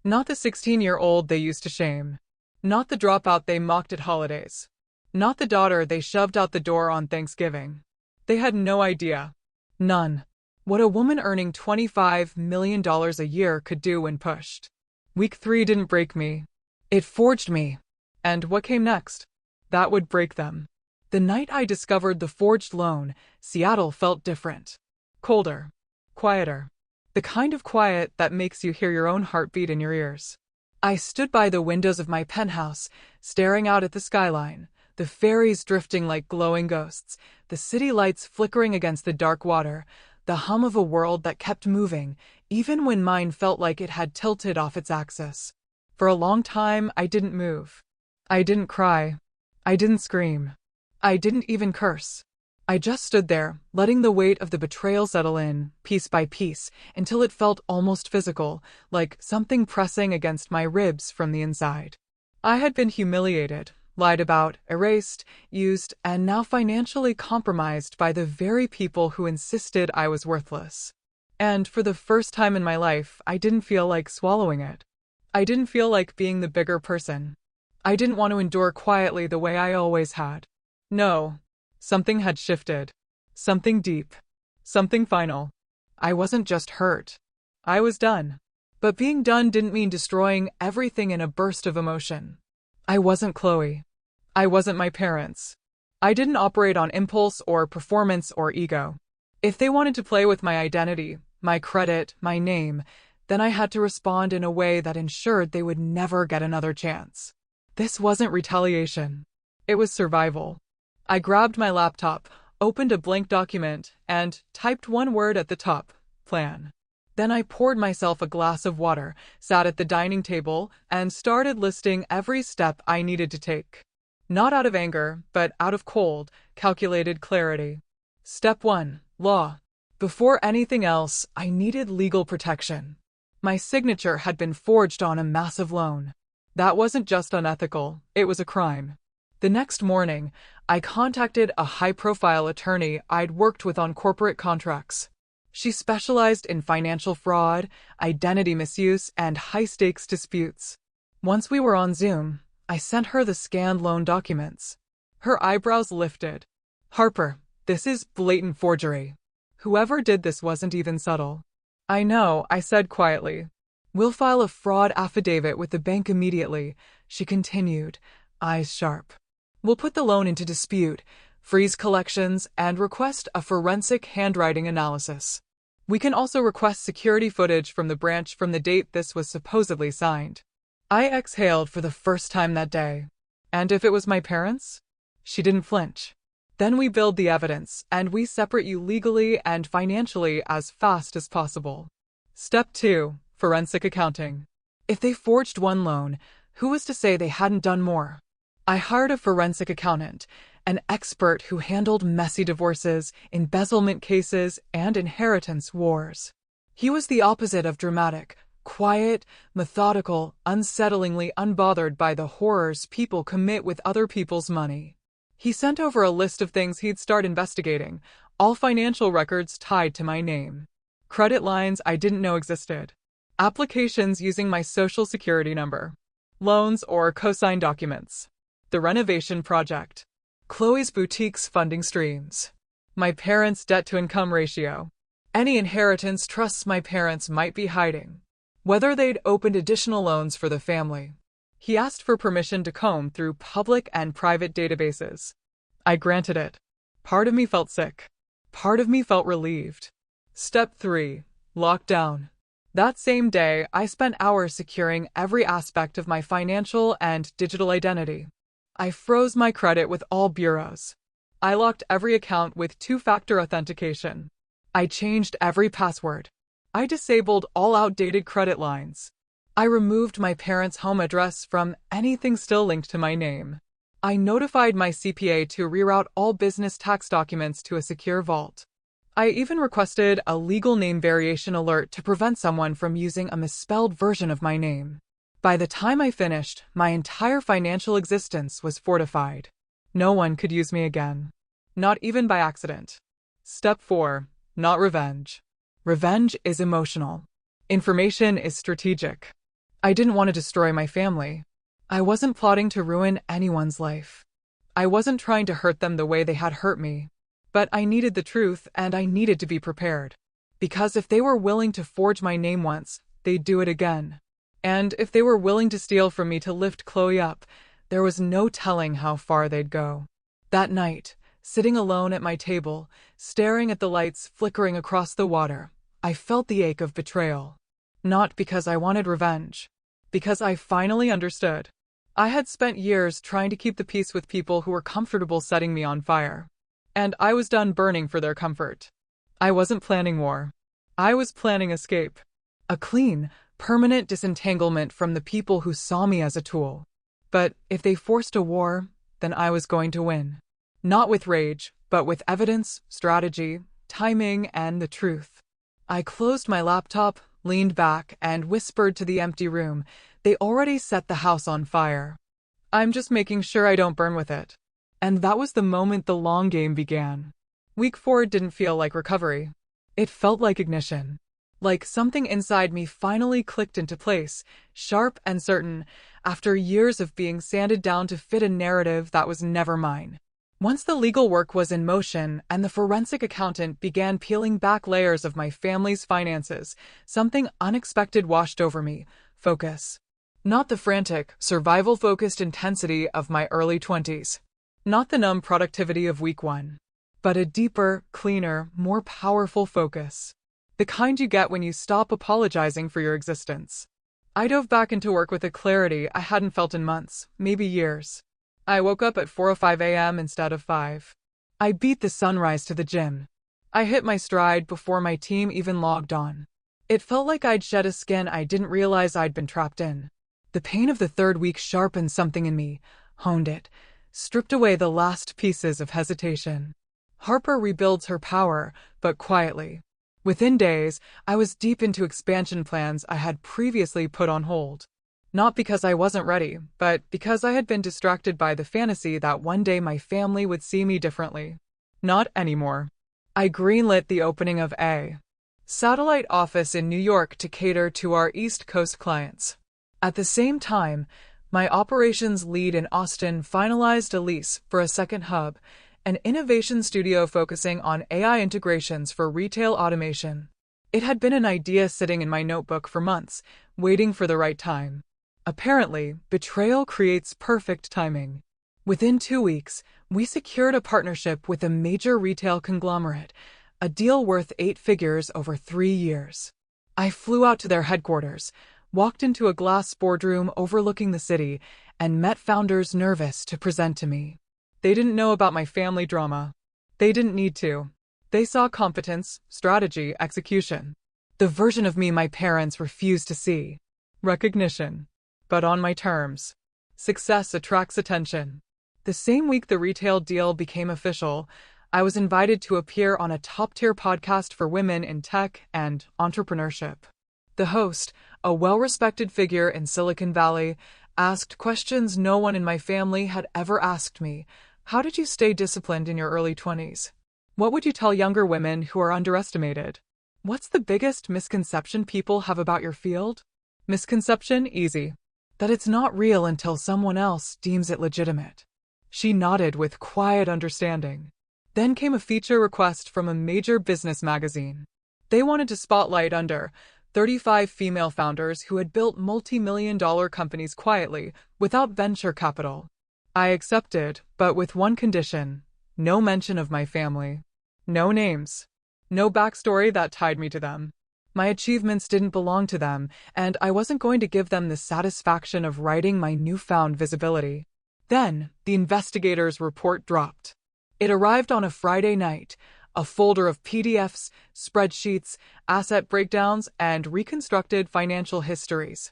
Not the 16-year-old they used to shame. Not the dropout they mocked at holidays. Not the daughter they shoved out the door on Thanksgiving. They had no idea. None. What a woman earning $25 million a year could do when pushed. Week 3 didn't break me. It forged me. And what came next? That would break them. The night I discovered the forged loan, Seattle felt different. Colder. Quieter. The kind of quiet that makes you hear your own heartbeat in your ears. I stood by the windows of my penthouse, staring out at the skyline, the ferries drifting like glowing ghosts, the city lights flickering against the dark water, the hum of a world that kept moving, even when mine felt like it had tilted off its axis. For a long time, I didn't move. I didn't cry. I didn't scream. I didn't even curse. I just stood there, letting the weight of the betrayal settle in, piece by piece, until it felt almost physical, like something pressing against my ribs from the inside. I had been humiliated, lied about, erased, used, and now financially compromised by the very people who insisted I was worthless. And for the first time in my life, I didn't feel like swallowing it. I didn't feel like being the bigger person. I didn't want to endure quietly the way I always had. No. Something had shifted. Something deep. Something final. I wasn't just hurt. I was done. But being done didn't mean destroying everything in a burst of emotion. I wasn't Chloe. I wasn't my parents. I didn't operate on impulse or performance or ego. If they wanted to play with my identity, my credit, my name, then I had to respond in a way that ensured they would never get another chance. This wasn't retaliation. It was survival. I grabbed my laptop, opened a blank document, and typed one word at the top: plan. Then I poured myself a glass of water, sat at the dining table, and started listing every step I needed to take. Not out of anger, but out of cold, calculated clarity. Step 1. Law. Before anything else, I needed legal protection. My signature had been forged on a massive loan. That wasn't just unethical, it was a crime. The next morning, I contacted a high-profile attorney I'd worked with on corporate contracts. She specialized in financial fraud, identity misuse, and high-stakes disputes. Once we were on Zoom, I sent her the scanned loan documents. Her eyebrows lifted. "Harper, this is blatant forgery. Whoever did this wasn't even subtle." "I know," I said quietly. We'll file a fraud affidavit with the bank immediately, she continued, eyes sharp. We'll put the loan into dispute, freeze collections, and request a forensic handwriting analysis. We can also request security footage from the branch from the date this was supposedly signed. I exhaled for the first time that day. And if it was my parents? She didn't flinch. Then we build the evidence, and we separate you legally and financially as fast as possible. Step 2. Forensic accounting. If they forged one loan, who was to say they hadn't done more? I hired a forensic accountant, an expert who handled messy divorces, embezzlement cases, and inheritance wars. He was the opposite of dramatic, quiet, methodical, unsettlingly unbothered by the horrors people commit with other people's money. He sent over a list of things he'd start investigating, all financial records tied to my name. Credit lines I didn't know existed. Applications using my social security number. Loans or cosign documents. The renovation project. Chloe's boutique's funding streams. My parents' debt-to-income ratio. Any inheritance trusts my parents might be hiding. Whether they'd opened additional loans for the family. He asked for permission to comb through public and private databases. I granted it. Part of me felt sick. Part of me felt relieved. Step 3. Lockdown. That same day, I spent hours securing every aspect of my financial and digital identity. I froze my credit with all bureaus. I locked every account with two-factor authentication. I changed every password. I disabled all outdated credit lines. I removed my parents' home address from anything still linked to my name. I notified my CPA to reroute all business tax documents to a secure vault. I even requested a legal name variation alert to prevent someone from using a misspelled version of my name. By the time I finished, my entire financial existence was fortified. No one could use me again. Not even by accident. Step 4. Not revenge. Revenge is emotional. Information is strategic. I didn't want to destroy my family. I wasn't plotting to ruin anyone's life. I wasn't trying to hurt them the way they had hurt me. But I needed the truth, and I needed to be prepared. Because if they were willing to forge my name once, they'd do it again. And if they were willing to steal from me to lift Chloe up, there was no telling how far they'd go. That night, sitting alone at my table, staring at the lights flickering across the water, I felt the ache of betrayal. Not because I wanted revenge. Because I finally understood. I had spent years trying to keep the peace with people who were comfortable setting me on fire. And I was done burning for their comfort. I wasn't planning war. I was planning escape. A clean, permanent disentanglement from the people who saw me as a tool. But if they forced a war, then I was going to win. Not with rage, but with evidence, strategy, timing, and the truth. I closed my laptop, leaned back, and whispered to the empty room, "They already set the house on fire. I'm just making sure I don't burn with it." And that was the moment the long game began. Week 4 didn't feel like recovery. It felt like ignition. Like something inside me finally clicked into place, sharp and certain, after years of being sanded down to fit a narrative that was never mine. Once the legal work was in motion and the forensic accountant began peeling back layers of my family's finances, something unexpected washed over me: focus. Not the frantic, survival-focused intensity of my early 20s. Not the numb productivity of week 1. But a deeper, cleaner, more powerful focus. The kind you get when you stop apologizing for your existence. I dove back into work with a clarity I hadn't felt in months, maybe years. I woke up at 4:05 a.m. instead of 5. I beat the sunrise to the gym. I hit my stride before my team even logged on. It felt like I'd shed a skin I didn't realize I'd been trapped in. The pain of the third week sharpened something in me, honed it, stripped away the last pieces of hesitation. Harper rebuilds her power, but quietly. Within days, I was deep into expansion plans I had previously put on hold. Not because I wasn't ready, but because I had been distracted by the fantasy that one day my family would see me differently. Not anymore. I greenlit the opening of a satellite office in New York to cater to our East Coast clients. At the same time, my operations lead in Austin finalized a lease for a second hub, an innovation studio focusing on AI integrations for retail automation. It had been an idea sitting in my notebook for months, waiting for the right time. Apparently, betrayal creates perfect timing. Within 2 weeks, we secured a partnership with a major retail conglomerate, a deal worth 8 figures over 3 years. I flew out to their headquarters, walked into a glass boardroom overlooking the city, and met founders nervous to present to me. They didn't know about my family drama. They didn't need to. They saw competence, strategy, execution. The version of me my parents refused to see. Recognition. But on my terms. Success attracts attention. The same week the retail deal became official, I was invited to appear on a top-tier podcast for women in tech and entrepreneurship. The host, a well-respected figure in Silicon Valley, asked questions no one in my family had ever asked me. How did you stay disciplined in your early 20s? What would you tell younger women who are underestimated? What's the biggest misconception people have about your field? Misconception, easy. That it's not real until someone else deems it legitimate. She nodded with quiet understanding. Then came a feature request from a major business magazine. They wanted to spotlight under 35 female founders who had built multi-million-dollar companies quietly, without venture capital. I accepted, but with one condition: no mention of my family. No names. No backstory that tied me to them. My achievements didn't belong to them, and I wasn't going to give them the satisfaction of writing my newfound visibility. Then, the investigator's report dropped. It arrived on a Friday night, a folder of PDFs, spreadsheets, asset breakdowns, and reconstructed financial histories.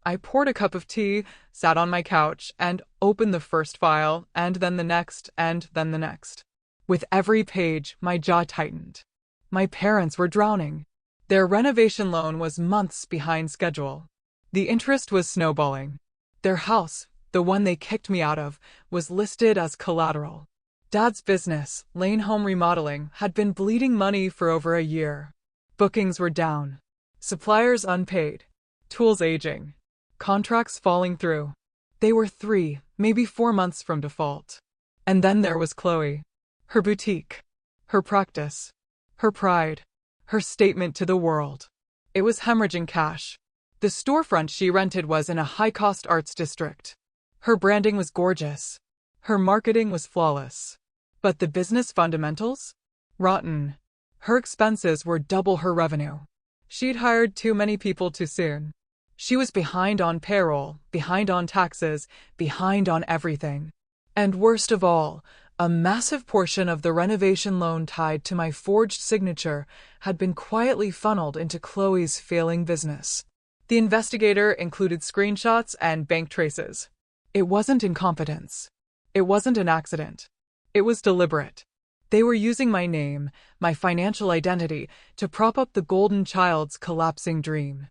I poured a cup of tea, sat on my couch, and opened the first file, and then the next, and then the next. With every page, my jaw tightened. My parents were drowning. Their renovation loan was months behind schedule. The interest was snowballing. Their house, the one they kicked me out of, was listed as collateral. Dad's business, Lane Home Remodeling, had been bleeding money for over a year. Bookings were down. Suppliers unpaid. Tools aging. Contracts falling through. They were 3, maybe 4 months from default. And then there was Chloe. Her boutique. Her practice. Her pride. Her statement to the world. It was hemorrhaging cash. The storefront she rented was in a high-cost arts district. Her branding was gorgeous. Her marketing was flawless. But the business fundamentals? Rotten. Her expenses were double her revenue. She'd hired too many people too soon. She was behind on payroll, behind on taxes, behind on everything. And worst of all, a massive portion of the renovation loan tied to my forged signature had been quietly funneled into Chloe's failing business. The investigator included screenshots and bank traces. It wasn't incompetence. It wasn't an accident. It was deliberate. They were using my name, my financial identity, to prop up the golden child's collapsing dream.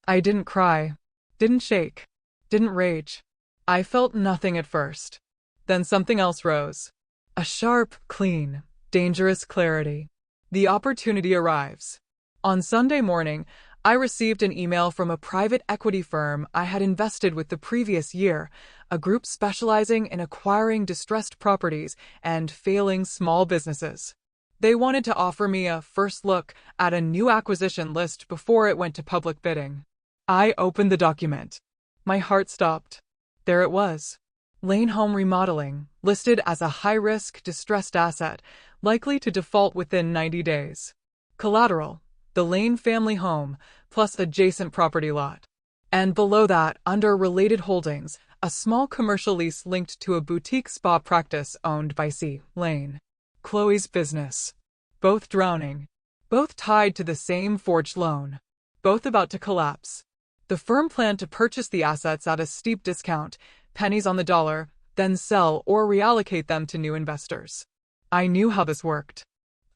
I didn't cry, didn't shake, didn't rage. I felt nothing at first. Then something else rose. A sharp, clean, dangerous clarity. The opportunity arrives. On Sunday morning, I received an email from a private equity firm I had invested with the previous year, a group specializing in acquiring distressed properties and failing small businesses. They wanted to offer me a first look at a new acquisition list before it went to public bidding. I opened the document. My heart stopped. There it was. Lane Home Remodeling, listed as a high-risk, distressed asset, likely to default within 90 days. Collateral: the Lane family home, plus adjacent property lot. And below that, under related holdings, a small commercial lease linked to a boutique spa practice owned by C. Lane. Chloe's business. Both drowning. Both tied to the same forged loan. Both about to collapse. The firm planned to purchase the assets at a steep discount, pennies on the dollar, then sell or reallocate them to new investors. I knew how this worked.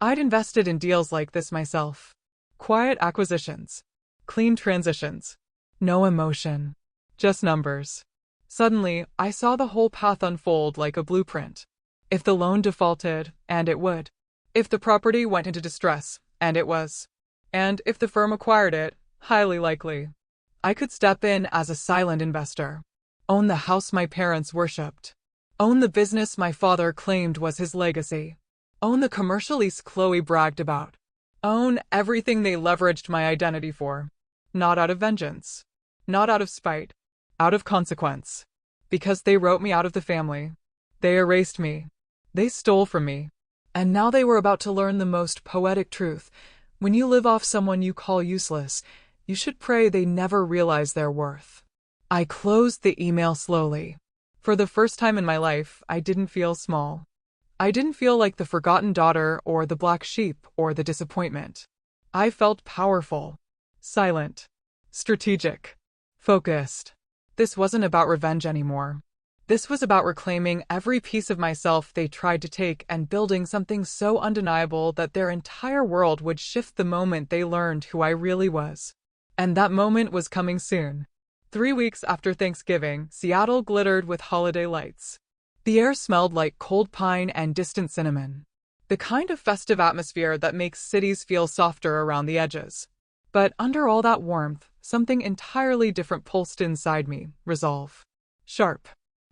I'd invested in deals like this myself. Quiet acquisitions. Clean transitions. No emotion. Just numbers. Suddenly, I saw the whole path unfold like a blueprint. If the loan defaulted, and it would. If the property went into distress, and it was. And if the firm acquired it, highly likely. I could step in as a silent investor. Own the house my parents worshipped. Own the business my father claimed was his legacy. Own the commercial lease Chloe bragged about. Own everything they leveraged my identity for. Not out of vengeance. Not out of spite. Out of consequence. Because they wrote me out of the family. They erased me. They stole from me. And now they were about to learn the most poetic truth. When you live off someone you call useless, you should pray they never realize their worth. I closed the email slowly. For the first time in my life, I didn't feel small. I didn't feel like the forgotten daughter or the black sheep or the disappointment. I felt powerful, silent, strategic, focused. This wasn't about revenge anymore. This was about reclaiming every piece of myself they tried to take and building something so undeniable that their entire world would shift the moment they learned who I really was. And that moment was coming soon. 3 weeks after Thanksgiving, Seattle glittered with holiday lights. The air smelled like cold pine and distant cinnamon. The kind of festive atmosphere that makes cities feel softer around the edges. But under all that warmth, something entirely different pulsed inside me, resolve. Sharp.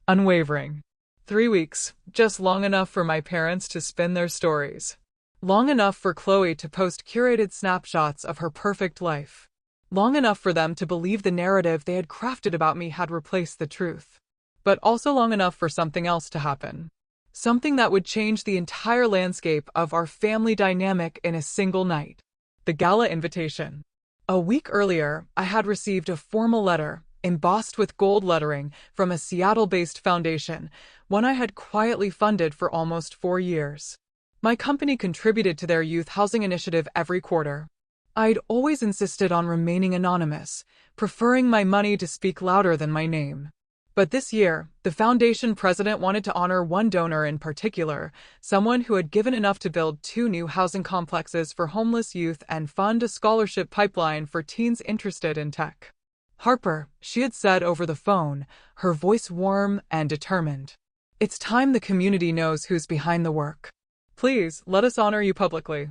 Unwavering. 3 weeks, just long enough for my parents to spin their stories. Long enough for Chloe to post curated snapshots of her perfect life. Long enough for them to believe the narrative they had crafted about me had replaced the truth. But also long enough for something else to happen. Something that would change the entire landscape of our family dynamic in a single night. The gala invitation. A week earlier, I had received a formal letter, embossed with gold lettering, from a Seattle-based foundation, one I had quietly funded for almost 4 years. My company contributed to their youth housing initiative every quarter. I'd always insisted on remaining anonymous, preferring my money to speak louder than my name. But this year, the foundation president wanted to honor one donor in particular, someone who had given enough to build 2 new housing complexes for homeless youth and fund a scholarship pipeline for teens interested in tech. Harper, she had said over the phone, her voice warm and determined. It's time the community knows who's behind the work. Please, let us honor you publicly.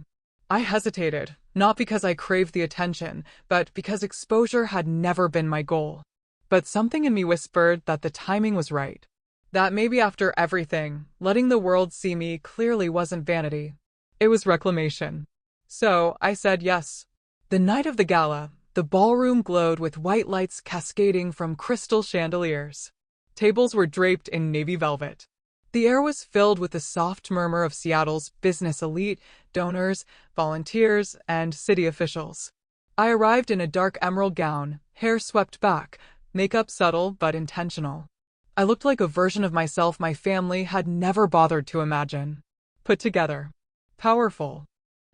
I hesitated, not because I craved the attention, but because exposure had never been my goal. But something in me whispered that the timing was right. That maybe after everything, letting the world see me clearly wasn't vanity. It was reclamation. So, I said yes. The night of the gala, the ballroom glowed with white lights cascading from crystal chandeliers. Tables were draped in navy velvet. The air was filled with the soft murmur of Seattle's business elite, donors, volunteers, and city officials. I arrived in a dark emerald gown, hair swept back, makeup subtle but intentional. I looked like a version of myself my family had never bothered to imagine. Put together. Powerful.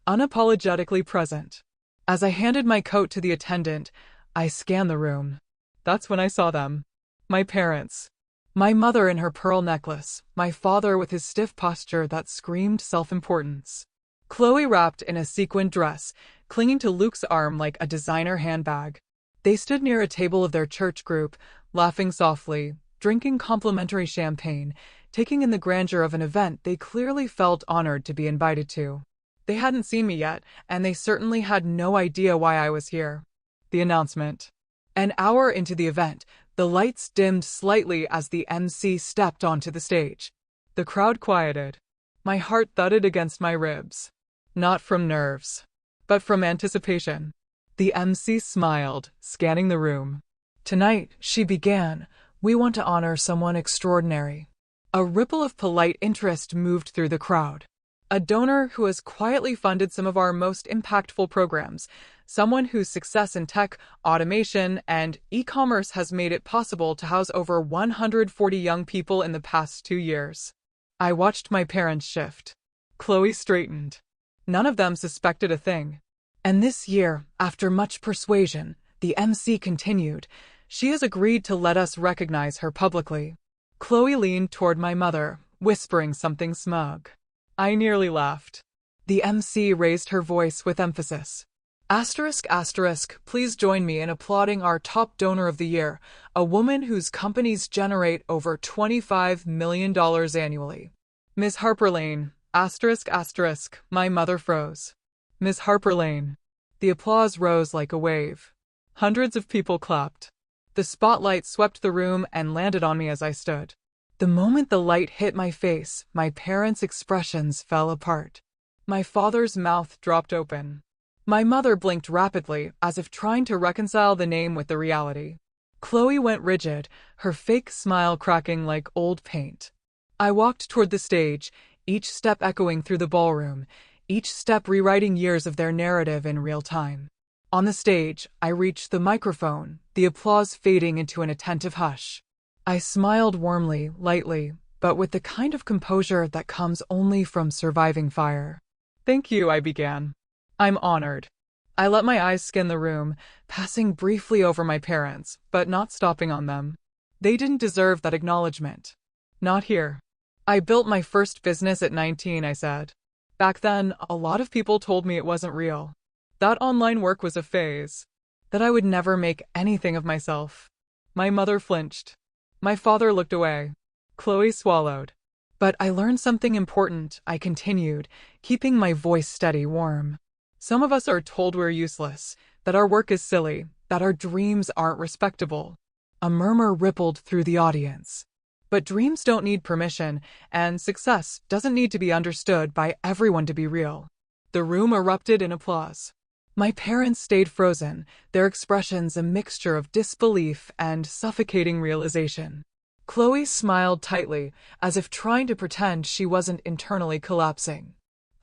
Unapologetically present. As I handed my coat to the attendant, I scanned the room. That's when I saw them. My parents. My mother in her pearl necklace, my father with his stiff posture that screamed self-importance. Chloe wrapped in a sequined dress, clinging to Luke's arm like a designer handbag. They stood near a table of their church group, laughing softly, drinking complimentary champagne, taking in the grandeur of an event they clearly felt honored to be invited to. They hadn't seen me yet, and they certainly had no idea why I was here. The announcement. An hour into the event, the lights dimmed slightly as the MC stepped onto the stage. The crowd quieted. My heart thudded against my ribs. Not from nerves, but from anticipation. The MC smiled, scanning the room. Tonight, she began, we want to honor someone extraordinary. A ripple of polite interest moved through the crowd. A donor who has quietly funded some of our most impactful programs, someone whose success in tech, automation, and e-commerce has made it possible to house over 140 young people in the past 2 years. I watched my parents shift. Chloe straightened. None of them suspected a thing. And this year, after much persuasion, the MC continued, she has agreed to let us recognize her publicly. Chloe leaned toward my mother, whispering something smug. I nearly laughed. The MC raised her voice with emphasis. ***, please join me in applauding our top donor of the year, a woman whose companies generate over $25 million annually. Ms. Harper Lane, ***, my mother froze. Ms. Harper Lane. The applause rose like a wave. Hundreds of people clapped. The spotlight swept the room and landed on me as I stood. The moment the light hit my face, my parents' expressions fell apart. My father's mouth dropped open. My mother blinked rapidly, as if trying to reconcile the name with the reality. Chloe went rigid, her fake smile cracking like old paint. I walked toward the stage, each step echoing through the ballroom, each step rewriting years of their narrative in real time. On the stage, I reached the microphone, the applause fading into an attentive hush. I smiled warmly, lightly, but with the kind of composure that comes only from surviving fire. "Thank you," I began. "I'm honored." I let my eyes scan the room, passing briefly over my parents, but not stopping on them. They didn't deserve that acknowledgement. Not here. "I built my first business at 19, I said. Back then, a lot of people told me it wasn't real. That online work was a phase. That I would never make anything of myself." My mother flinched. My father looked away. Chloe swallowed. "But I learned something important," I continued, keeping my voice steady, warm. "Some of us are told we're useless, that our work is silly, that our dreams aren't respectable." A murmur rippled through the audience. But dreams don't need permission, and success doesn't need to be understood by everyone to be real. The room erupted in applause. My parents stayed frozen, their expressions a mixture of disbelief and suffocating realization. Chloe smiled tightly, as if trying to pretend she wasn't internally collapsing.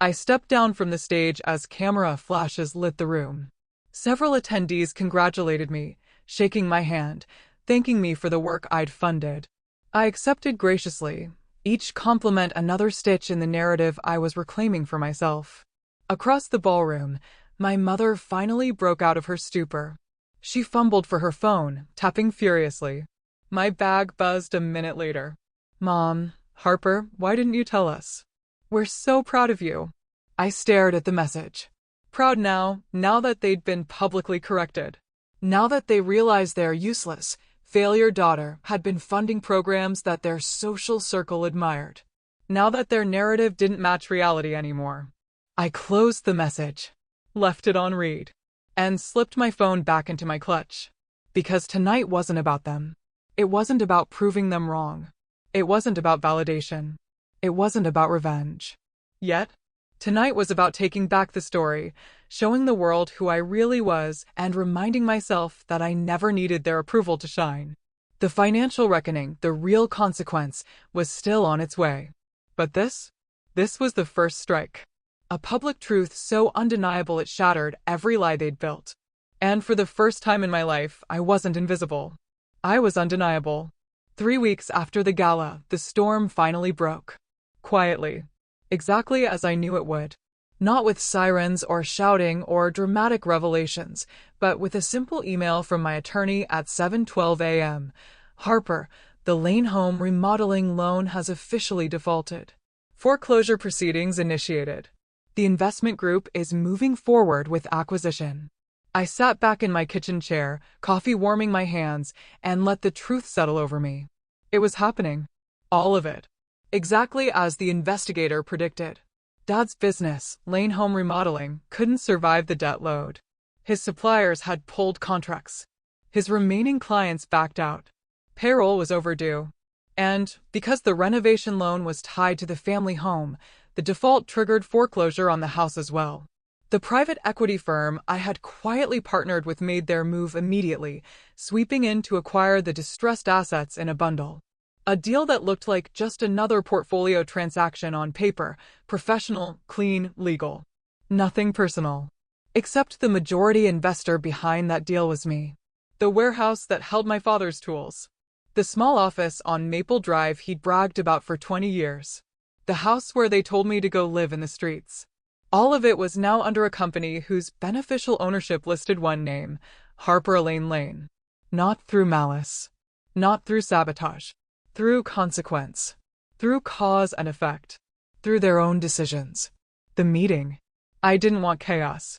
I stepped down from the stage as camera flashes lit the room. Several attendees congratulated me, shaking my hand, thanking me for the work I'd funded. I accepted graciously, each compliment another stitch in the narrative I was reclaiming for myself. Across the ballroom, my mother finally broke out of her stupor. She fumbled for her phone, tapping furiously. My bag buzzed a minute later. "Mom, Harper, why didn't you tell us? We're so proud of you." I stared at the message. Proud now that they'd been publicly corrected. Now that they realized their useless, failure daughter had been funding programs that their social circle admired. Now that their narrative didn't match reality anymore. I closed the message, left it on read, and slipped my phone back into my clutch. Because tonight wasn't about them. It wasn't about proving them wrong. It wasn't about validation. It wasn't about revenge. Yet, tonight was about taking back the story, showing the world who I really was, and reminding myself that I never needed their approval to shine. The financial reckoning, the real consequence, was still on its way. But this was the first strike. A public truth so undeniable it shattered every lie they'd built. And for the first time in my life, I wasn't invisible. I was undeniable. 3 weeks after the gala, the storm finally broke. Quietly. Exactly as I knew it would. Not with sirens or shouting or dramatic revelations, but with a simple email from my attorney at 7:12 a.m. "Harper, the Lane Home remodeling loan has officially defaulted. Foreclosure proceedings initiated. The investment group is moving forward with acquisition." I sat back in my kitchen chair, coffee warming my hands, and let the truth settle over me. It was happening. All of it. Exactly as the investigator predicted. Dad's business, Lane Home Remodeling, couldn't survive the debt load. His suppliers had pulled contracts. His remaining clients backed out. Payroll was overdue. And, because the renovation loan was tied to the family home, the default triggered foreclosure on the house as well. The private equity firm I had quietly partnered with made their move immediately, sweeping in to acquire the distressed assets in a bundle. A deal that looked like just another portfolio transaction on paper, professional, clean, legal. Nothing personal. Except the majority investor behind that deal was me. The warehouse that held my father's tools. The small office on Maple Drive he'd bragged about for 20 years. The house where they told me to go live in the streets. All of it was now under a company whose beneficial ownership listed one name, Harper Elaine Lane. Not through malice. Not through sabotage. Through consequence. Through cause and effect. Through their own decisions. The meeting. I didn't want chaos.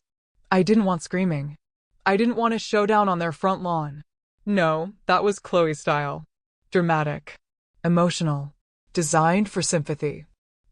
I didn't want screaming. I didn't want a showdown on their front lawn. No, that was Chloe's style. Dramatic. Emotional. Designed for sympathy.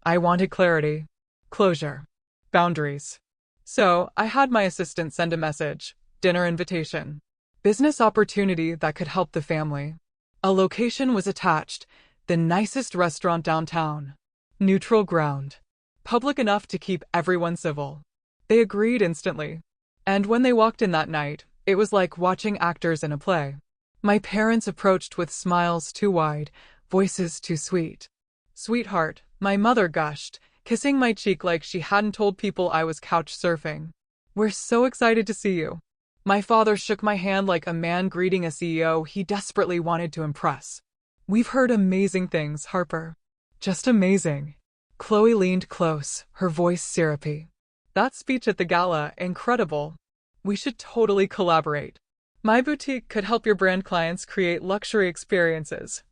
I wanted clarity. Closure. Boundaries. So, I had my assistant send a message. Dinner invitation. Business opportunity that could help the family. A location was attached. The nicest restaurant downtown. Neutral ground. Public enough to keep everyone civil. They agreed instantly. And when they walked in that night, it was like watching actors in a play. My parents approached with smiles too wide, voices too sweet. "Sweetheart," my mother gushed, kissing my cheek like she hadn't told people I was couch surfing. "We're so excited to see you." My father shook my hand like a man greeting a CEO he desperately wanted to impress. "We've heard amazing things, Harper. Just amazing." Chloe leaned close, her voice syrupy. "That speech at the gala, incredible. We should totally collaborate. My boutique could help your brand clients create luxury experiences."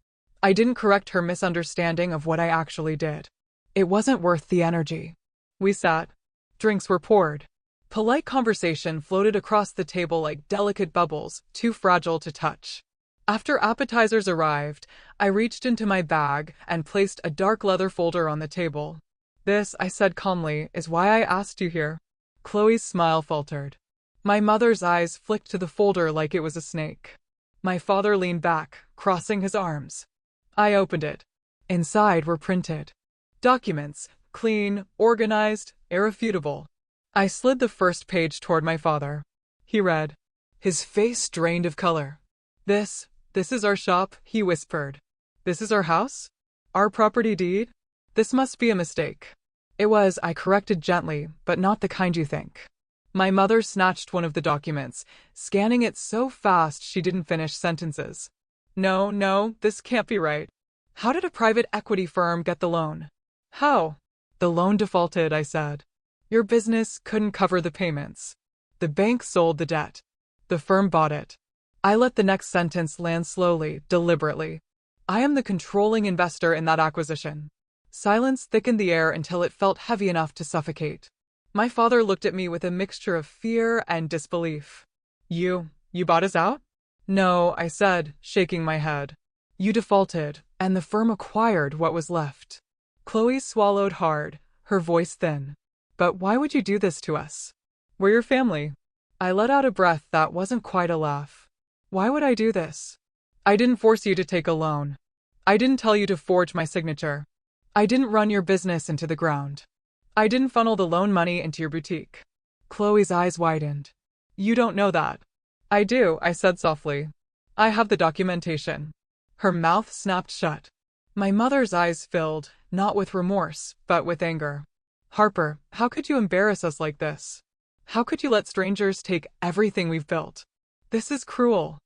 I didn't correct her misunderstanding of what I actually did. It wasn't worth the energy. We sat. Drinks were poured. Polite conversation floated across the table like delicate bubbles, too fragile to touch. After appetizers arrived, I reached into my bag and placed a dark leather folder on the table. "This," I said calmly, "is why I asked you here." Chloe's smile faltered. My mother's eyes flicked to the folder like it was a snake. My father leaned back, crossing his arms. I opened it. Inside were printed documents, clean, organized, irrefutable. I slid the first page toward my father. He read. His face drained of color. This is our shop," he whispered. "This is our house? Our property deed? This must be a mistake." "It was," I corrected gently, "but not the kind you think." My mother snatched one of the documents, scanning it so fast she didn't finish sentences. No, this can't be right. How did a private equity firm get the loan?" "How?" "The loan defaulted," I said. "Your business couldn't cover the payments. The bank sold the debt. The firm bought it." I let the next sentence land slowly, deliberately. "I am the controlling investor in that acquisition." Silence thickened the air until it felt heavy enough to suffocate. My father looked at me with a mixture of fear and disbelief. You bought us out?" "No," I said, shaking my head. "You defaulted, and the firm acquired what was left." Chloe swallowed hard, her voice thin. "But why would you do this to us? We're your family." I let out a breath that wasn't quite a laugh. "Why would I do this? I didn't force you to take a loan. I didn't tell you to forge my signature. I didn't run your business into the ground. I didn't funnel the loan money into your boutique." Chloe's eyes widened. "You don't know that." "I do," I said softly. "I have the documentation." Her mouth snapped shut. My mother's eyes filled, not with remorse, but with anger. "Harper, how could you embarrass us like this? How could you let strangers take everything we've built? This is cruel."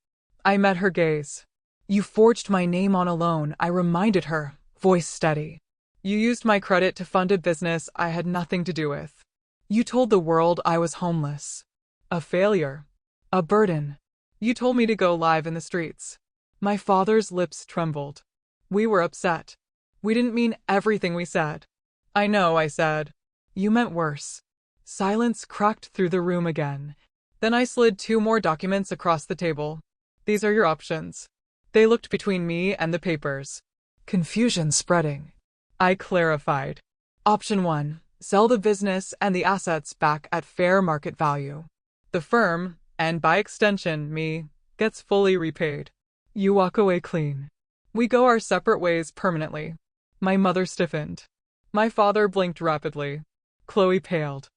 I met her gaze. "You forged my name on a loan," I reminded her, voice steady. "You used my credit to fund a business I had nothing to do with. You told the world I was homeless. A failure. A burden. You told me to go live in the streets." My father's lips trembled. "We were upset. We didn't mean everything we said." "I know," I said. "You meant worse." Silence cracked through the room again. Then I slid 2 more documents across the table. "These are your options." They looked between me and the papers. Confusion spreading. I clarified. Option 1. Sell the business and the assets back at fair market value. The firm, and by extension me, gets fully repaid. You walk away clean. We go our separate ways permanently." My mother stiffened. My father blinked rapidly. Chloe paled.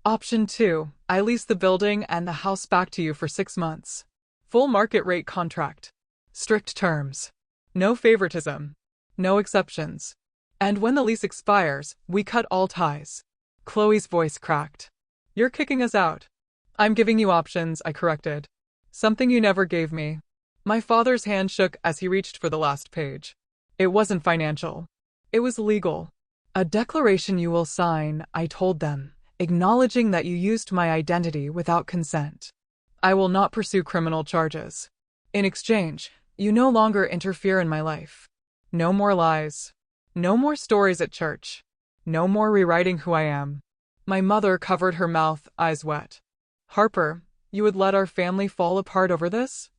Option 2. I lease the building and the house back to you for 6 months. Full market rate contract. Strict terms. No favoritism. No exceptions. And when the lease expires, we cut all ties. Chloe's voice cracked. "You're kicking us out." "I'm giving you options," I corrected. "Something you never gave me." My father's hand shook as he reached for the last page. It wasn't financial. It was legal. "A declaration you will sign," I told them, "acknowledging that you used my identity without consent. I will not pursue criminal charges. In exchange, you no longer interfere in my life. No more lies. No more stories at church. No more rewriting who I am." My mother covered her mouth, eyes wet. "Harper, you would let our family fall apart over this?"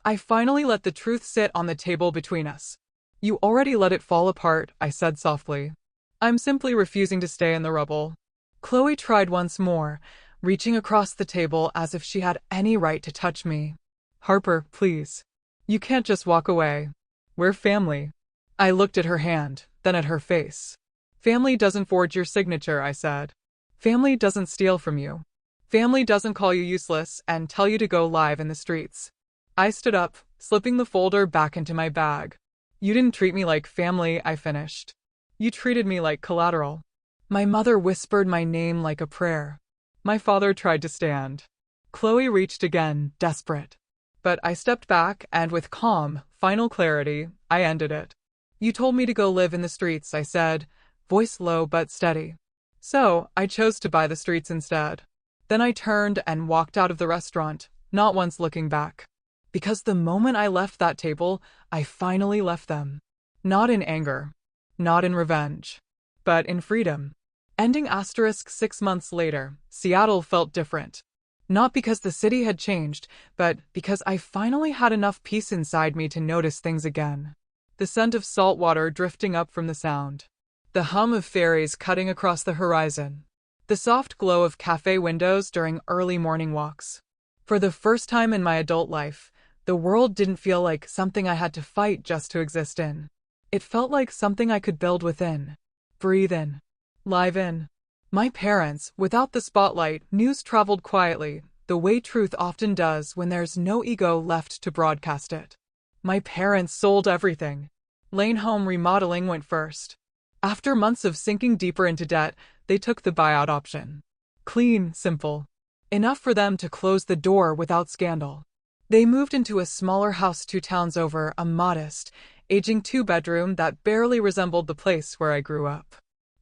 I finally let the truth sit on the table between us. "You already let it fall apart," I said softly. "I'm simply refusing to stay in the rubble." Chloe tried once more, reaching across the table as if she had any right to touch me. "Harper, please. You can't just walk away. We're family." I looked at her hand, then at her face. "Family doesn't forge your signature," I said. "Family doesn't steal from you. Family doesn't call you useless and tell you to go live in the streets. I stood up, slipping the folder back into my bag. You didn't treat me like family, I finished. You treated me like collateral. My mother whispered my name like a prayer. My father tried to stand. Chloe reached again, desperate. But I stepped back and with calm, final clarity, I ended it. You told me to go live in the streets, I said, voice low but steady. So, I chose to buy the streets instead. Then I turned and walked out of the restaurant, not once looking back. Because the moment I left that table, I finally left them. Not in anger. Not in revenge. But in freedom. Ending asterisk 6 months later, Seattle felt different. Not because the city had changed, but because I finally had enough peace inside me to notice things again. The scent of salt water drifting up from the sound. The hum of ferries cutting across the horizon. The soft glow of cafe windows during early morning walks. For the first time in my adult life, the world didn't feel like something I had to fight just to exist in. It felt like something I could build within. Breathe in. Live in. My parents, without the spotlight, news traveled quietly, the way truth often does when there's no ego left to broadcast it. My parents sold everything. Lane Home Remodeling went first. After months of sinking deeper into debt, they took the buyout option. Clean, simple. Enough for them to close the door without scandal. They moved into a smaller house 2 towns over, a modest, aging 2-bedroom that barely resembled the place where I grew up.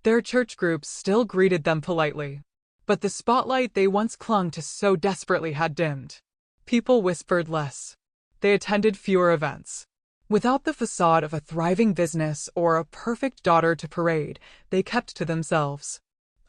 Their church groups still greeted them politely. But the spotlight they once clung to so desperately had dimmed. People whispered less. They attended fewer events. Without the facade of a thriving business or a perfect daughter to parade, they kept to themselves.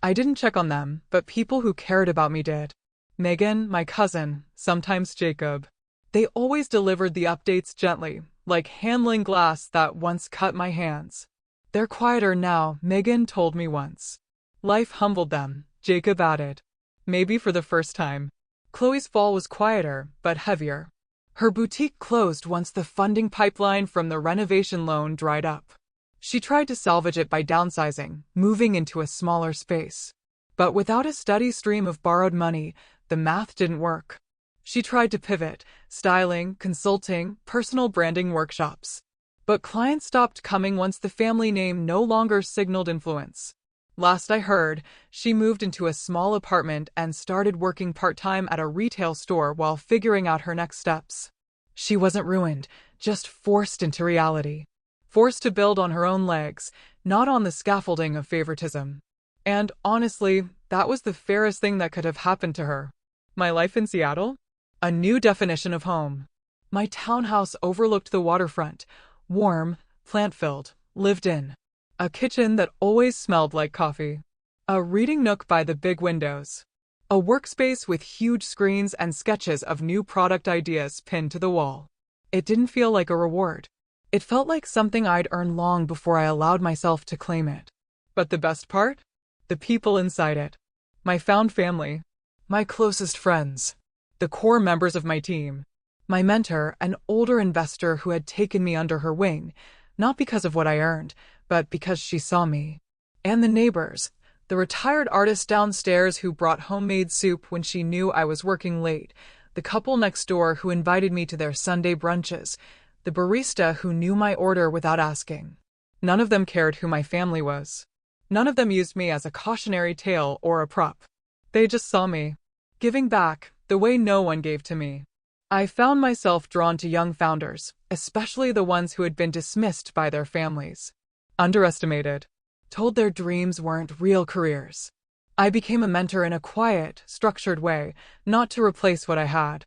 I didn't check on them, but people who cared about me did. Megan, my cousin, sometimes Jacob. They always delivered the updates gently, like handling glass that once cut my hands. They're quieter now, Megan told me once. Life humbled them, Jacob added. Maybe for the first time. Chloe's fall was quieter, but heavier. Her boutique closed once the funding pipeline from the renovation loan dried up. She tried to salvage it by downsizing, moving into a smaller space. But without a steady stream of borrowed money, the math didn't work. She tried to pivot, styling, consulting, personal branding workshops. But clients stopped coming once the family name no longer signaled influence. Last I heard, she moved into a small apartment and started working part-time at a retail store while figuring out her next steps. She wasn't ruined, just forced into reality. Forced to build on her own legs, not on the scaffolding of favoritism. And honestly, that was the fairest thing that could have happened to her. My life in Seattle? A new definition of home. My townhouse overlooked the waterfront, warm, plant-filled, lived in. A kitchen that always smelled like coffee. A reading nook by the big windows. A workspace with huge screens and sketches of new product ideas pinned to the wall. It didn't feel like a reward. It felt like something I'd earned long before I allowed myself to claim it. But the best part? The people inside it. My found family. My closest friends. The core members of my team. My mentor, an older investor who had taken me under her wing, not because of what I earned, but because she saw me. And the neighbors, the retired artist downstairs who brought homemade soup when she knew I was working late, the couple next door who invited me to their Sunday brunches, the barista who knew my order without asking. None of them cared who my family was. None of them used me as a cautionary tale or a prop. They just saw me, giving back, the way no one gave to me. I found myself drawn to young founders, especially the ones who had been dismissed by their families. Underestimated. Told their dreams weren't real careers. I became a mentor in a quiet, structured way, not to replace what I had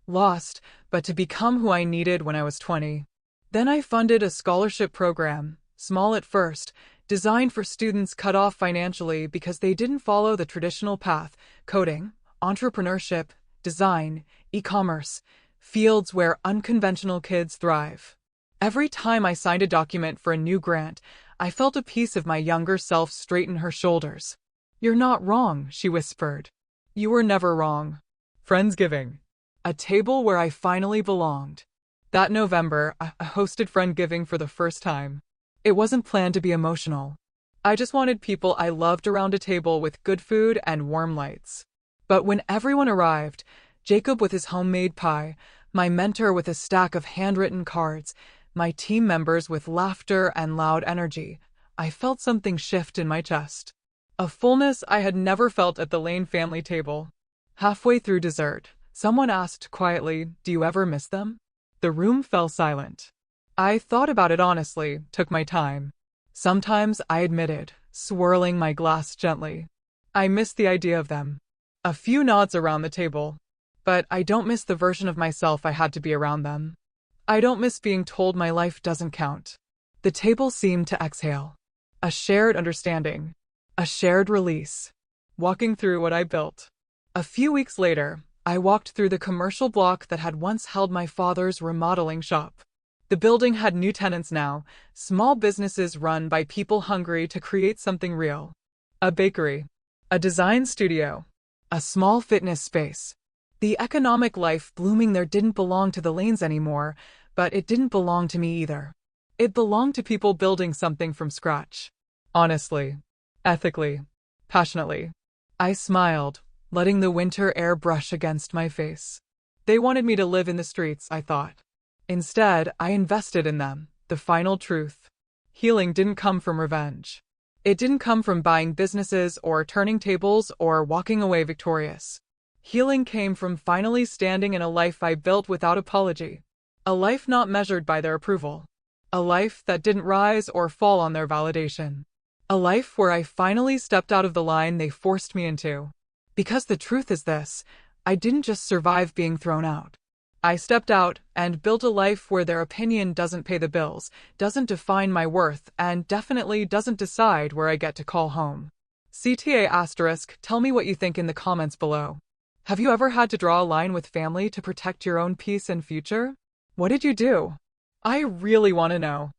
lost, but to become who I needed when I was 20. Then I funded a scholarship program, small at first, designed for students cut off financially because they didn't follow the traditional path: coding, entrepreneurship, design, e-commerce, fields where unconventional kids thrive. Every time I signed a document for a new grant, I felt a piece of my younger self straighten her shoulders. "You're not wrong," she whispered. "You were never wrong." Friendsgiving. A table where I finally belonged. That November, I hosted Friendsgiving for the first time. It wasn't planned to be emotional. I just wanted people I loved around a table with good food and warm lights. But when everyone arrived, Jacob with his homemade pie, my mentor with a stack of handwritten cards, my team members with laughter and loud energy, I felt something shift in my chest. A fullness I had never felt at the Lane family table. Halfway through dessert, someone asked quietly, "Do you ever miss them?" The room fell silent. I thought about it honestly, took my time. Sometimes, I admitted, swirling my glass gently. I miss the idea of them. A few nods around the table. But I don't miss the version of myself I had to be around them. I don't miss being told my life doesn't count. The table seemed to exhale. A shared understanding. A shared release. Walking through what I built. A few weeks later, I walked through the commercial block that had once held my father's remodeling shop. The building had new tenants now, small businesses run by people hungry to create something real. A bakery. A design studio. A small fitness space. The economic life blooming there didn't belong to the Lanes anymore, but it didn't belong to me either. It belonged to people building something from scratch. Honestly. Ethically. Passionately. I smiled, letting the winter air brush against my face. They wanted me to live in the streets, I thought. Instead, I invested in them, the final truth. Healing didn't come from revenge. It didn't come from buying businesses or turning tables or walking away victorious. Healing came from finally standing in a life I built without apology. A life not measured by their approval. A life that didn't rise or fall on their validation. A life where I finally stepped out of the line they forced me into. Because the truth is this, I didn't just survive being thrown out. I stepped out and built a life where their opinion doesn't pay the bills, doesn't define my worth, and definitely doesn't decide where I get to call home. CTA*, tell me what you think in the comments below. Have you ever had to draw a line with family to protect your own peace and future? What did you do? I really want to know.